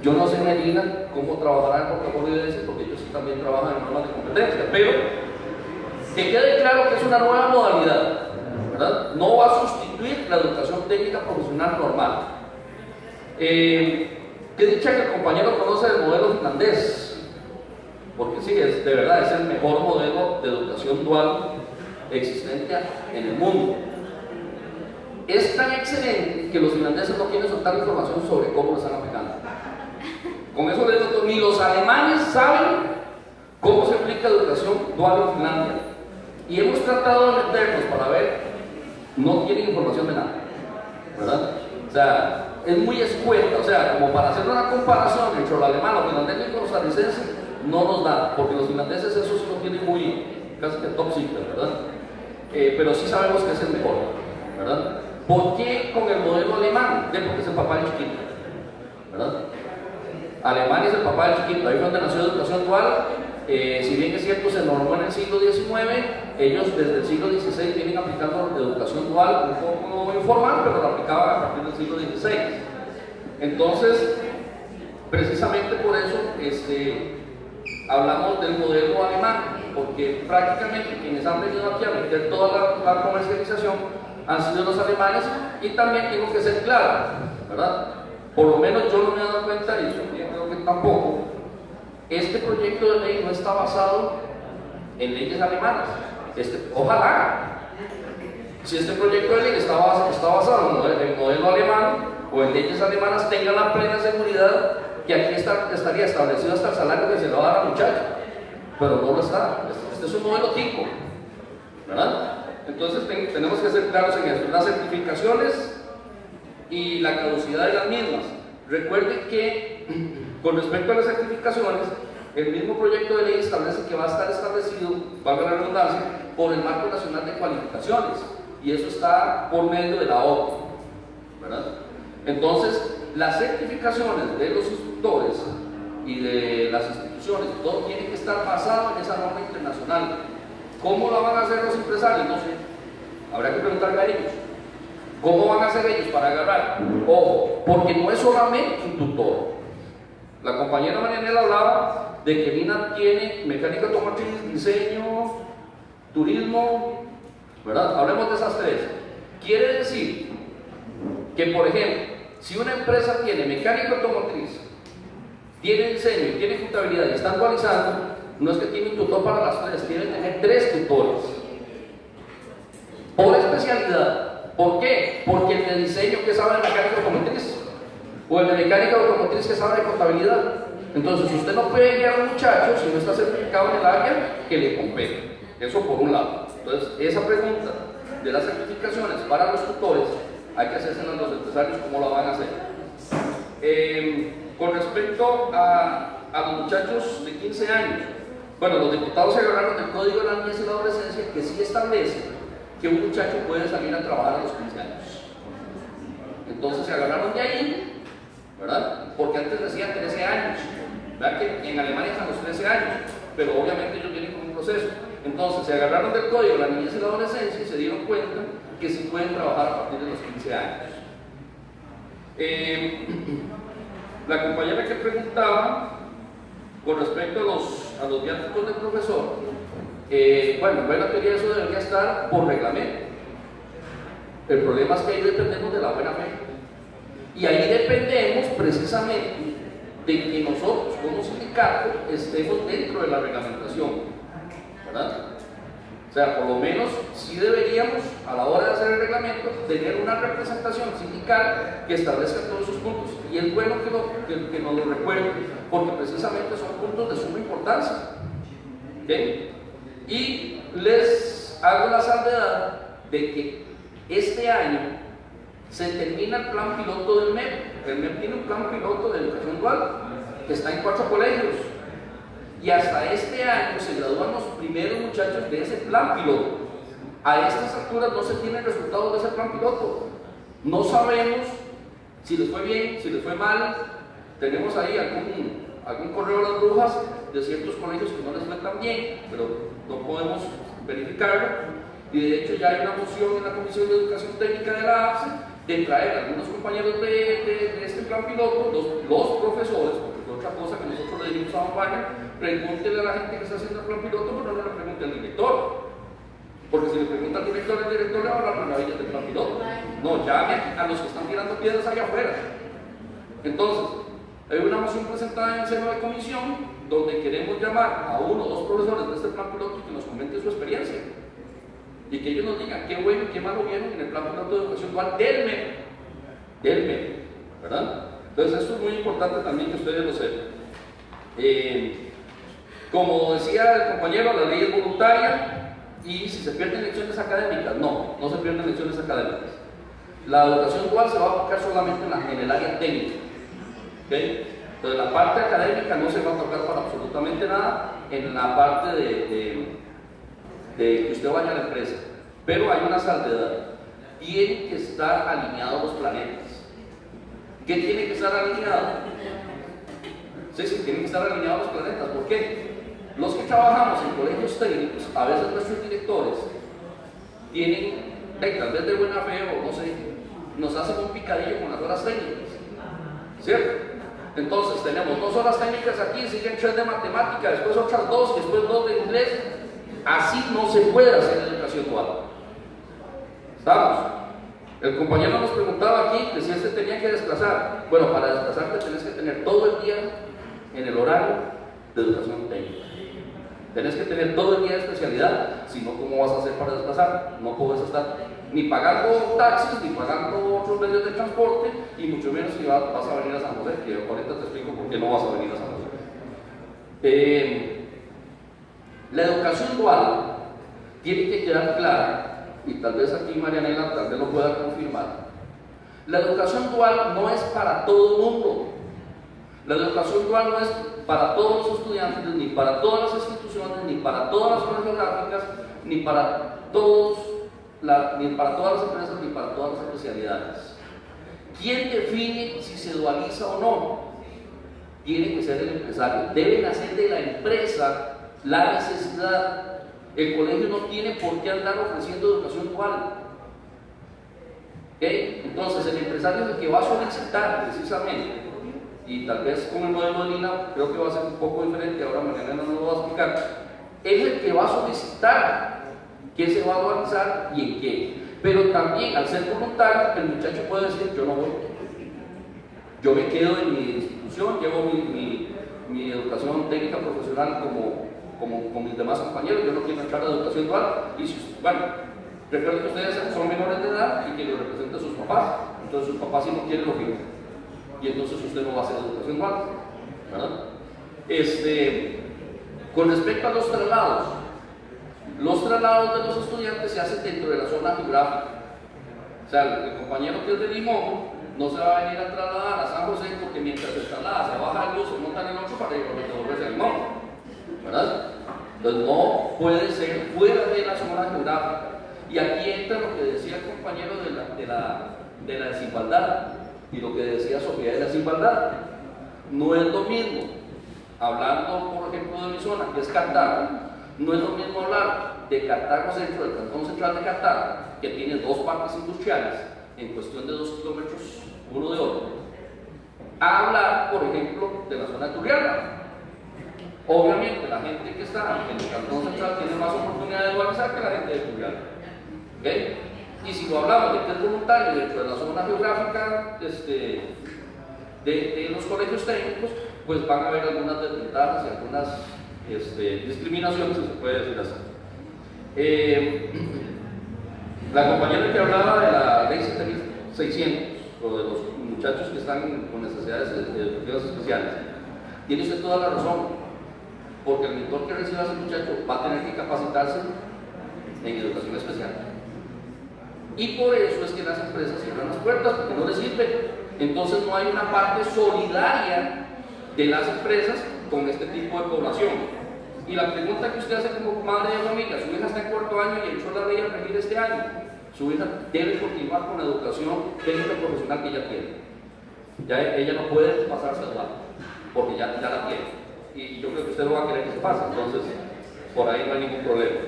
Yo no sé, Melina, cómo trabajará el portafolio de evidencias, porque ellos sí también trabajan en normas de competencia, pero que quede claro que es una nueva modalidad, ¿verdad? No va a sustituir la educación técnica profesional normal. Que dicha que el compañero conoce el modelo finlandés, porque sí, de verdad es el mejor modelo de educación dual existente en el mundo. Es tan excelente que los finlandeses no quieren soltar información sobre cómo lo están aplicando. Con eso les digo, ni los alemanes saben cómo se aplica educación dual en Finlandia. Y hemos tratado de meternos para ver, no tienen información de nada, ¿verdad? O sea, es muy escueta, o sea, como para hacer una comparación entre el alemán, los finlandeses y los costarricenses, no nos da, porque los finlandeses eso sí lo tienen muy, casi que top secret, ¿verdad? Pero sí sabemos que es el mejor, ¿verdad? ¿Por qué con el modelo alemán? Porque es el papá del chiquito, ¿verdad? Alemania es el papá del chiquito, ahí fue donde nació la educación dual. Si bien es cierto, se normó en el siglo XIX, ellos desde el siglo XVI vienen aplicando educación dual un poco informal, pero lo aplicaban a partir del siglo XVI. Entonces, precisamente por eso hablamos del modelo alemán, porque prácticamente quienes han venido aquí a meter toda la comercialización han sido los alemanes, y también tengo que ser claro, ¿verdad? Por lo menos yo no me he dado cuenta, y yo creo que tampoco, este proyecto de ley no está basado en leyes alemanas. Ojalá, si este proyecto de ley está basado en el modelo alemán o en leyes alemanas, tenga la plena seguridad que aquí estaría establecido hasta el salario que se le va a dar al muchacho, pero no lo está. Este es un modelo tico, ¿verdad? Entonces tenemos que ser claros en esto. Las certificaciones y la caducidad de las mismas. Recuerden que con respecto a las certificaciones, el mismo proyecto de ley establece que va a estar establecido, valga la redundancia, por el Marco Nacional de Cualificaciones, y eso está por medio de la OCDE, ¿verdad? Entonces, las certificaciones de los instructores y de las instituciones, todo tiene que estar basado en esa norma internacional. ¿Cómo lo van a hacer los empresarios? No sé, habrá que preguntarle a ellos. ¿Cómo van a hacer ellos para agarrar? Ojo, porque no es solamente un tutor. La compañera Marianela hablaba de que Lina tiene mecánica automotriz, diseño, turismo, ¿verdad? Hablemos de esas tres. Quiere decir que, por ejemplo, si una empresa tiene mecánica automotriz, tiene diseño y tiene contabilidad y está actualizando, no es que tiene un tutor para las tres, tiene que tener 3 tutores por especialidad. ¿Por qué? Porque el de diseño que sabe de mecánica automotriz, o el de mecánica automotriz que sabe de contabilidad. Entonces usted no puede guiar a un muchacho si no está certificado en el área que le compete. Eso por un lado. Entonces esa pregunta de las certificaciones para los tutores hay que hacerse a los empresarios cómo la van a hacer. Con respecto a los muchachos de 15 años, bueno, los diputados se agarraron del Código de la Niñez y la Adolescencia, que sí establece que un muchacho puede salir a trabajar a los 15 años. Entonces se agarraron de ahí, ¿verdad? Porque antes decían 13 años, ¿verdad? Que en Alemania están los 13 años, pero obviamente ellos vienen con un proceso. Entonces se agarraron del Código de la Niñez y la Adolescencia y se dieron cuenta que sí pueden trabajar a partir de los 15 años. La compañera que preguntaba con respecto a los viáticos del profesor, bueno, en buena teoría eso debería estar por reglamento. El problema es que ahí dependemos de la buena fe. Y ahí dependemos precisamente de que nosotros como sindicato estemos dentro de la reglamentación, ¿verdad? O sea, por lo menos sí deberíamos, a la hora de hacer el reglamento, tener una representación sindical que establezca todos esos puntos. Y es bueno que nos lo recuerden, porque precisamente son puntos de suma importancia. ¿Okay? Y les hago la salvedad de que este año se termina el plan piloto del MEP. El MEP tiene un plan piloto de educación dual que está en 4 colegios. Y hasta este año se gradúan los primeros muchachos de ese plan piloto. A estas alturas no se tienen resultados de ese plan piloto. No sabemos si les fue bien, si les fue mal. Tenemos ahí algún correo de las brujas de ciertos colegios que no les fue tan bien, pero no podemos verificarlo. Y de hecho ya hay una moción en la Comisión de Educación Técnica de la APSE de traer a algunos compañeros de este plan piloto, los profesores, porque fue otra cosa que nosotros le dijimos a Don Wagner, pregúntele a la gente que está haciendo el plan piloto, pero no le pregunte al director. Porque si le pregunta al director, el director le va a hablar maravillas del plan piloto. No, llame a los que están tirando piedras allá afuera. Entonces, hay una moción presentada en el seno de comisión donde queremos llamar a uno o dos profesores de este plan piloto que nos comenten su experiencia y que ellos nos digan qué bueno y qué malo vieron en el plan piloto de educación dual del medio, ¿verdad? Entonces esto es muy importante también que ustedes lo sepan. Como decía el compañero, la ley es voluntaria y si se pierden lecciones académicas, no se pierden lecciones académicas. La educación dual se va a aplicar solamente en el área técnica. ¿Okay? Entonces la parte académica no se va a tocar para absolutamente nada en la parte de que usted vaya a la empresa, pero hay una salvedad: tienen que estar alineados los planetas. ¿Qué tiene que estar alineado? Sí, tienen que estar alineados los planetas. ¿Por qué? Los que trabajamos en colegios técnicos, a veces nuestros directores tienen, tal vez de buena fe o no sé, nos hacen un picadillo con las horas técnicas, ¿cierto? Entonces tenemos 2 horas técnicas aquí, siguen 3 de matemática, después otras 2 y después 2 de inglés. Así no se puede hacer educación dual. ¿Estamos? El compañero nos preguntaba aquí que si él se tenía que desplazar. Bueno, para desplazarte tenés que tener todo el día en el horario de educación técnica. Tenés que tener todo el día de especialidad, si no, ¿cómo vas a hacer para desplazar? No puedes estar ni pagando taxis, ni pagando otros medios de transporte, y mucho menos si vas a venir a San José, que ahorita te explico por qué no vas a venir a San José. La educación dual tiene que quedar clara, y tal vez aquí Marianela tal vez lo pueda confirmar. La educación dual no es para todo el mundo. La educación dual no es para todos los estudiantes, ni para todas las instituciones, ni para todas las zonas geográficas, ni para todas las empresas, ni para todas las especialidades. ¿Quién define si se dualiza o no? Tiene que ser el empresario. Deben hacer de la empresa la necesidad. El colegio no tiene por qué andar ofreciendo educación dual. ¿Okay? Entonces el empresario es el que va a solicitar precisamente, y tal vez con el modelo de Lina creo que va a ser un poco diferente, ahora Mariana no nos lo va a explicar. Es el que va a solicitar qué se va a dualizar y en qué. Pero también al ser voluntario, el muchacho puede decir: yo no voy, yo me quedo en mi institución, llevo mi educación técnica profesional como mis demás compañeros, yo no quiero entrar a educación dual. Y bueno, recuerden que ustedes son menores de edad y que lo representan sus papás, entonces sus papás si no quieren lo firman, y entonces usted no va a hacer educación dual, ¿verdad? Con respecto a los traslados de los estudiantes se hacen dentro de la zona geográfica. O sea, el compañero que es de Limón no se va a venir a trasladar a San José, porque mientras se traslada se baja el bus, se monta en el otro para devolverse a Limón, ¿verdad? Entonces no puede ser fuera de la zona geográfica. Y aquí entra lo que decía el compañero de la desigualdad y lo que decía Sofía de la desigualdad. No es lo mismo, hablando por ejemplo de mi zona, que es Cartago, no es lo mismo hablar de Cartago Centro, del Cantón Central de Cartago, que tiene 2 parques industriales en cuestión de 2 kilómetros uno de otro, a hablar, por ejemplo, de la zona de Turrialba. Obviamente la gente que está en el Cantón Central tiene más oportunidad de dualizar que la gente de Turrialba. ¿Okay? Y si lo hablamos de que es voluntario dentro de la zona geográfica de los colegios técnicos, pues van a haber algunas desventajas y algunas discriminaciones, si se puede decir así. La compañera que hablaba de la ley 7600, o de los muchachos que están con necesidades educativas especiales, tiene usted toda la razón, porque el mentor que reciba a ese muchacho va a tener que capacitarse en educación especial. Y por eso es que las empresas cierran las puertas, porque no les sirve. Entonces no hay una parte solidaria de las empresas con este tipo de población. Y la pregunta que usted hace como madre de familia, su hija está en cuarto año y entró la ley al regir este año, su hija debe continuar con la educación técnica profesional que ella tiene. Ya ella no puede pasarse al lado, porque ya la tiene. Y yo creo que usted no va a querer que se pase, entonces por ahí no hay ningún problema.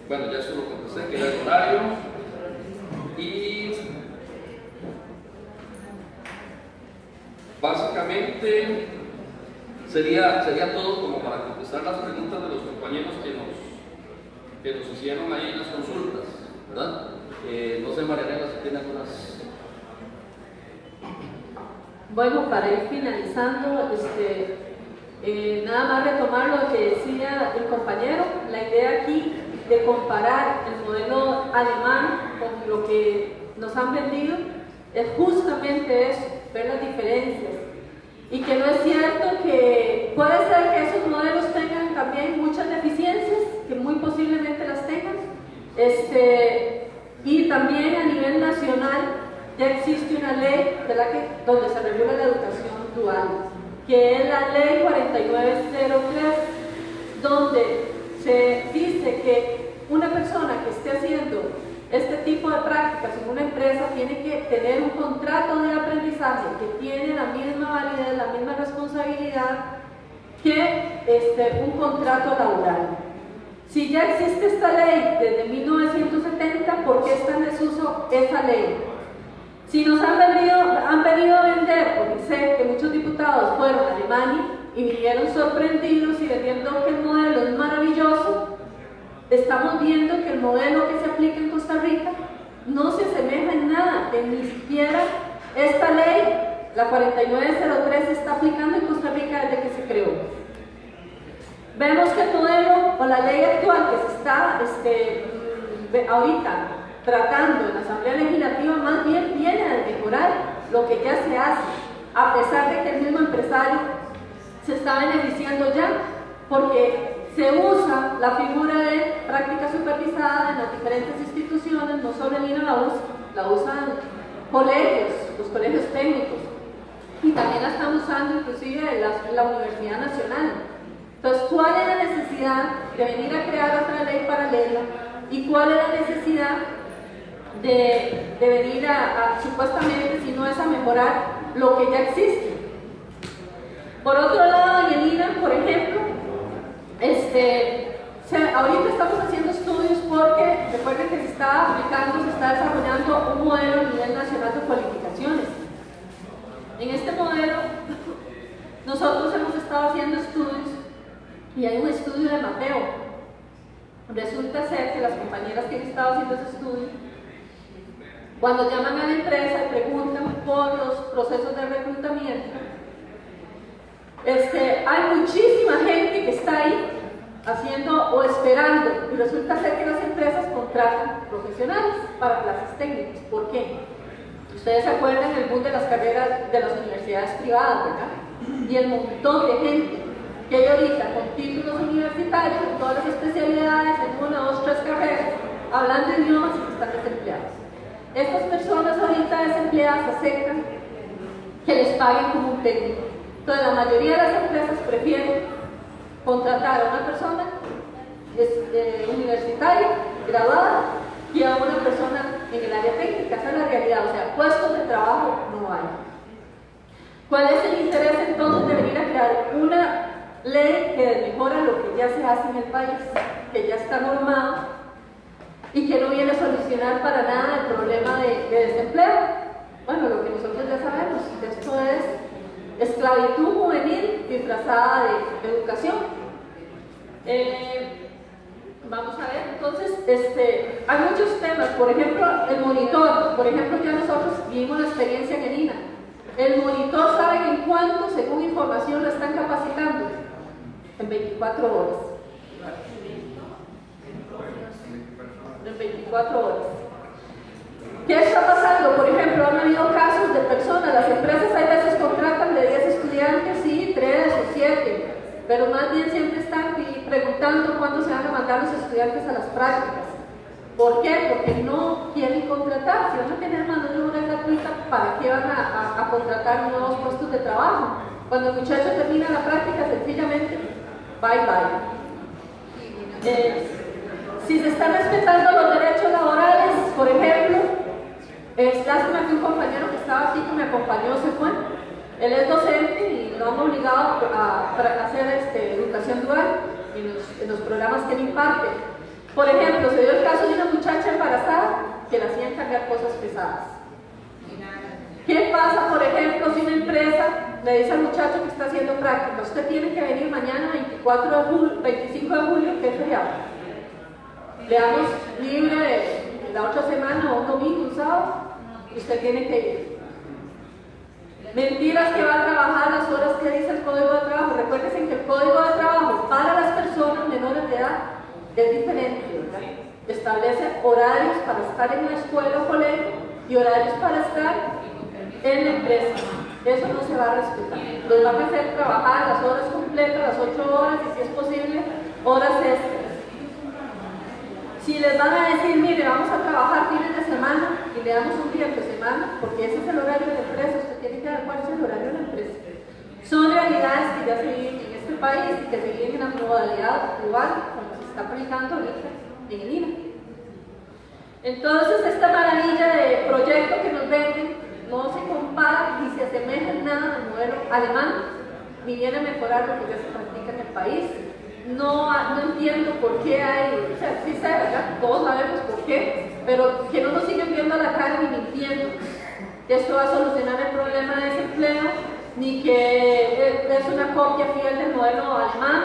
Bueno, ya eso lo contesté, que era el horario. Y básicamente sería todo como para contestar las preguntas de los compañeros que nos hicieron ahí en las consultas, ¿verdad? No sé, Marianela, si tiene algunas. Bueno, para ir finalizando, nada más retomar lo que decía el compañero, la idea aquí de comparar el modelo alemán con lo que nos han vendido es justamente eso, ver las diferencias. Y que no es cierto que puede ser que esos modelos tengan también muchas deficiencias, que muy posiblemente las tengan, y también a nivel nacional ya existe una ley donde se regula la educación dual, que es la ley 4903, donde se dice que una persona que esté haciendo este tipo de prácticas en una empresa tiene que tener un contrato de aprendizaje que tiene la misma validez, la misma responsabilidad que un contrato laboral. Si ya existe esta ley desde 1970, ¿por qué está en desuso esa ley? Si nos han venido a vender, porque sé que muchos diputados fueron a Alemania y vinieron sorprendidos y vendiendo que el modelo es maravilloso, estamos viendo que el modelo que se aplica en Costa Rica no se asemeja en nada, que ni siquiera esta ley, la 4903, se está aplicando en Costa Rica desde que se creó. Vemos que el modelo o la ley actual que se está ahorita tratando en la Asamblea Legislativa más bien viene a mejorar lo que ya se hace, a pesar de que el mismo empresario se está beneficiando ya, porque se usa la figura de práctica supervisada en las diferentes instituciones, no solo el INA la usan colegios, los colegios técnicos, y también la están usando inclusive la Universidad Nacional. Entonces, ¿cuál es la necesidad de venir a crear otra ley paralela? ¿Y cuál es la necesidad de venir supuestamente, si no es a mejorar lo que ya existe? Por otro lado, en el INA, por ejemplo, ahorita estamos haciendo estudios porque recuerden que se está aplicando, se está desarrollando un modelo a nivel nacional de cualificaciones. En este modelo, nosotros hemos estado haciendo estudios y hay un estudio de mapeo. Resulta ser que las compañeras que han estado haciendo ese estudio, cuando llaman a la empresa y preguntan por los procesos de reclutamiento, hay muchísima gente que está ahí haciendo o esperando, y resulta ser que las empresas contratan profesionales para clases técnicas. ¿Por qué? Ustedes se acuerdan del boom de las carreras de las universidades privadas, ¿verdad? Y el montón de gente que hay ahorita con títulos universitarios en todas las especialidades, en 1, 2, 3 carreras, hablando idiomas y que están desempleadas. Estas personas ahorita desempleadas aceptan que les paguen como un técnico. Entonces, la mayoría de las empresas prefieren contratar a una persona universitaria, graduada, que a una persona en el área técnica. Esa es la realidad, o sea, puestos de trabajo no hay. ¿Cuál es el interés entonces de venir a crear una ley que mejora lo que ya se hace en el país, que ya está normado y que no viene a solucionar para nada el problema de desempleo? Bueno, lo que nosotros ya sabemos, esto es esclavitud juvenil disfrazada de educación. Vamos a ver, entonces, hay muchos temas, por ejemplo, el monitor. Por ejemplo, ya nosotros vivimos la experiencia en el INA. El monitor, ¿saben en cuánto, según información, lo están capacitando? En 24 horas. En 24 horas. ¿Qué está pasando? Por ejemplo, han habido casos de personas, las empresas a veces contratan de 10 estudiantes, sí, 3 o 7, pero más bien siempre están preguntando cuándo se van a mandar los estudiantes a las prácticas. ¿Por qué? Porque no quieren contratar. Si van a tener mano de obra gratuita, ¿para qué van a contratar nuevos puestos de trabajo? Cuando el muchacho termina la práctica, sencillamente, bye bye. Si se están respetando los derechos laborales, por ejemplo, es lástima que un compañero que estaba aquí, que me acompañó, se fue. Él es docente y lo han obligado a hacer educación dual en los programas que él imparte. Por ejemplo, se dio el caso de una muchacha embarazada que le hacían cargar cosas pesadas. ¿Qué pasa, por ejemplo, si una empresa le dice al muchacho que está haciendo práctica, usted tiene que venir mañana 25 de julio, que es feriado? Le damos libre la otra semana o un domingo, un sábado, y usted tiene que ir. Mentiras que va a trabajar las horas que dice el Código de Trabajo. Recuérdense que el Código de Trabajo para las personas menores de edad es diferente, ¿verdad? Establece horarios para estar en la escuela o colegio y horarios para estar en la empresa. Eso no se va a respetar. Los van a hacer trabajar las horas completas, las 8 horas y si es posible, horas extras. Si les van a decir, mire, vamos a trabajar fines de semana y le damos un día entre semana, porque ese es el horario de la empresa, usted tiene que dar cuál es el horario de la empresa. Son realidades que ya se viven en este país y que se viven en la modalidad global, como se está aplicando ahorita en el INA. Entonces, esta maravilla de proyecto que nos venden no se compara ni se asemeja en nada al modelo alemán, ni viene a mejorar lo que ya se practica en el país. No entiendo por qué hay, o sea, sí sé, ¿verdad? Todos sabemos por qué, pero que no nos siguen viendo a la cara ni mintiendo que esto va a solucionar el problema de desempleo, ni que es una copia fiel del modelo alemán,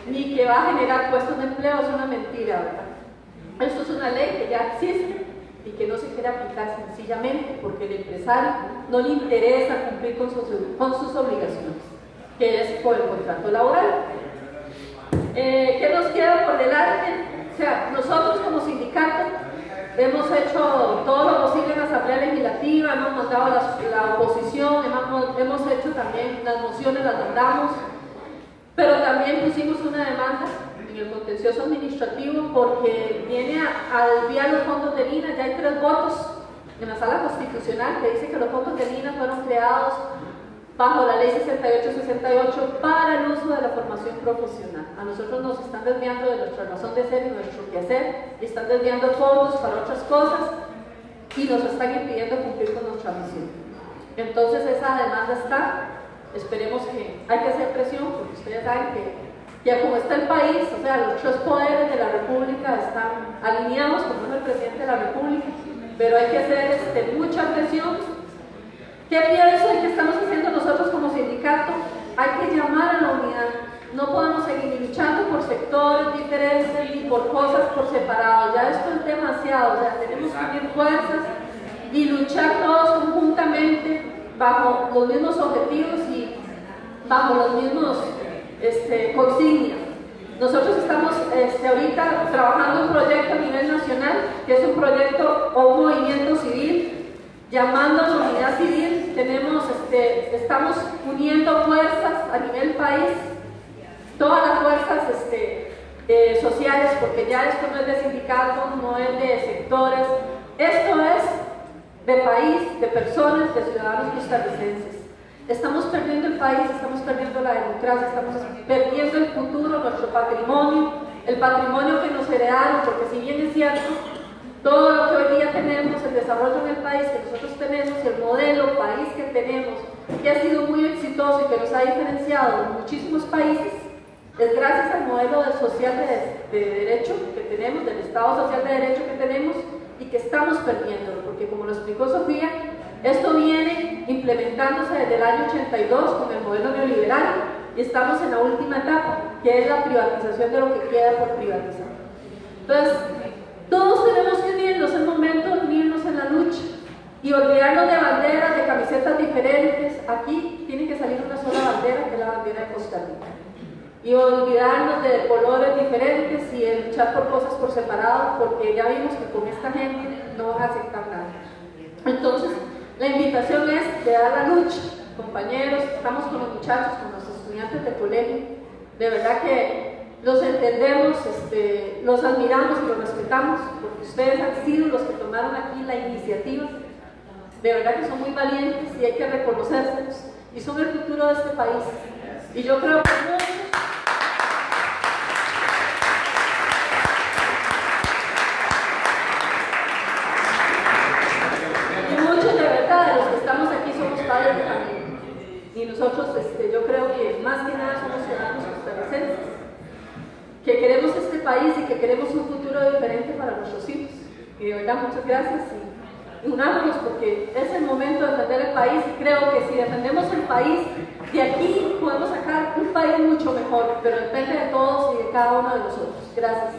ni que va a generar puestos de empleo, es una mentira, ¿verdad? Esto es una ley que ya existe y que no se quiere aplicar sencillamente porque el empresario no le interesa cumplir con sus obligaciones, que es por el contrato laboral. ¿Qué nos queda por delante? O sea, nosotros como sindicato hemos hecho todo lo posible en la Asamblea Legislativa, hemos mandado la oposición, hemos hecho también las mociones, las mandamos, pero también pusimos una demanda en el contencioso administrativo porque viene a desviar los fondos del INA. Ya hay 3 votos en la Sala Constitucional que dice que los fondos del INA fueron creados bajo la ley 68-68 para el uso de la formación profesional. A nosotros nos están desviando de nuestra razón de ser y nuestro quehacer, y están desviando fondos para otras cosas y nos están impidiendo cumplir con nuestra misión. Entonces esa demanda está, esperemos que hay que hacer presión, porque ustedes saben que ya como está el país, o sea, los 3 poderes de la República están alineados, como es el presidente de la República, pero hay que hacer mucha presión. ¿Qué pienso y qué estamos haciendo nosotros como sindicato? Hay que llamar a la unidad. No podemos seguir luchando por sectores diferentes ni por cosas por separado. Ya esto es demasiado. O sea, tenemos que unir fuerzas y luchar todos conjuntamente bajo los mismos objetivos y bajo los mismos consignias. Nosotros estamos ahorita trabajando un proyecto a nivel nacional, que es un proyecto o un movimiento civil, llamando a la unidad civil. Estamos uniendo fuerzas a nivel país, todas las fuerzas sociales, porque ya esto no es de sindicatos, no es de sectores, esto es de país, de personas, de ciudadanos costarricenses. Estamos perdiendo el país, estamos perdiendo la democracia, estamos perdiendo el futuro, nuestro patrimonio, el patrimonio que nos heredaron, porque si bien es cierto, todo lo que hoy día tenemos, el desarrollo en el país que nosotros tenemos, el modelo país que tenemos, que ha sido muy exitoso y que nos ha diferenciado en muchísimos países, es gracias al modelo social de derecho que tenemos, del Estado social de derecho que tenemos y que estamos perdiendo, porque como lo explicó Sofía, esto viene implementándose desde el año 82 con el modelo neoliberal y estamos en la última etapa, que es la privatización de lo que queda por privatizar. Entonces, todos tenemos que unirnos, es el momento de unirnos en la lucha y olvidarnos de banderas, de camisetas diferentes. Aquí tiene que salir una sola bandera, que es la bandera de Costa Rica. Y olvidarnos de colores diferentes y luchar por cosas por separado, porque ya vimos que con esta gente no van a aceptar nada. Entonces, la invitación es de dar la lucha, compañeros, estamos con los muchachos, con los estudiantes de colegio. De verdad que los entendemos, los admiramos y los respetamos, porque ustedes han sido los que tomaron aquí la iniciativa. De verdad que son muy valientes y hay que reconocérselos, y son el futuro de este país. Y yo creo que muchos de verdad de los que estamos aquí somos padres de familia. Y nosotros, yo creo que más que nada somos ciudadanos costarricenses, que queremos este país y que queremos un futuro diferente para nuestros hijos. Y de verdad, muchas gracias y unámonos, porque es el momento de defender el país. Y creo que si defendemos el país, de aquí podemos sacar un país mucho mejor, pero depende de todos y de cada uno de nosotros. Gracias.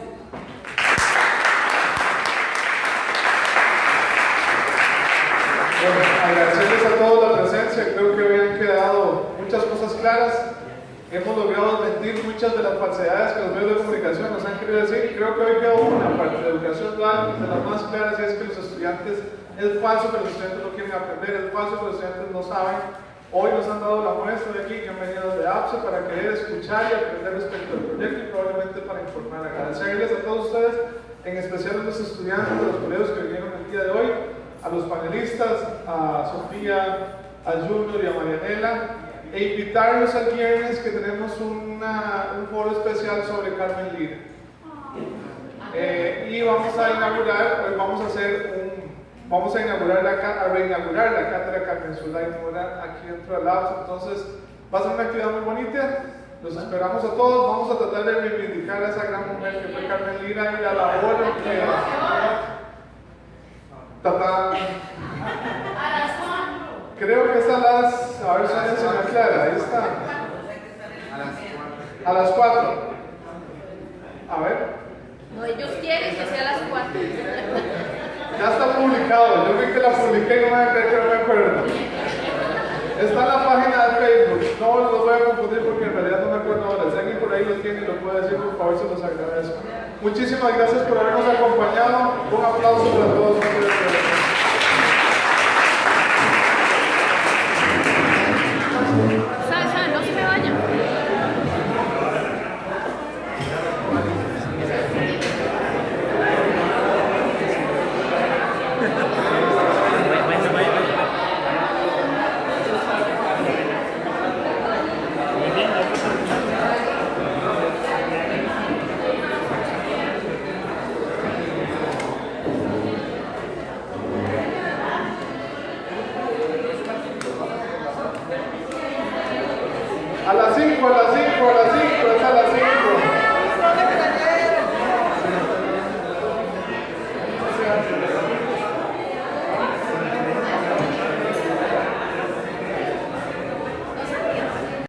Bueno, agradecerles a todos la presencia. Creo que hoy han quedado muchas cosas claras. Hemos logrado desmentir muchas de las falsedades que los medios de comunicación nos han querido decir, y creo que hoy quedó una parte de educación dual de las más claras, y es que los estudiantes, es falso que los estudiantes no quieren aprender, es falso que los estudiantes no saben. Hoy nos han dado la muestra de aquí, que han venido de APSE para querer escuchar y aprender respecto al proyecto, y probablemente para informar. Agradecerles a todos ustedes, en especial a los estudiantes de los colegios que vinieron el día de hoy, a los panelistas, a Sofía, a Junior y a Marianela, e invitarlos el viernes que tenemos un foro especial sobre Carmen Lira. Y vamos a inaugurar, pues vamos a reinaugurar la cátedra Carmen Zulay Mora aquí dentro del APSE. Entonces va a ser una actividad muy bonita. Los esperamos a todos. Vamos a tratar de reivindicar a esa gran mujer que fue Carmen Lira y la labor que creo que es a ver si se me aclara, ahí está. A las 4. A ver. No, ellos quieren que sea a las 4. Ya está publicado, yo vi que la publiqué y no me voy a creer que no me acuerdo. Está en la página de Facebook, no los voy a confundir porque en realidad no me acuerdo ahora. Si alguien por ahí lo tiene y lo puede decir, por favor, se los agradezco. Muchísimas gracias por habernos acompañado. Un aplauso para todos ustedes. No se me vayan. A las 5,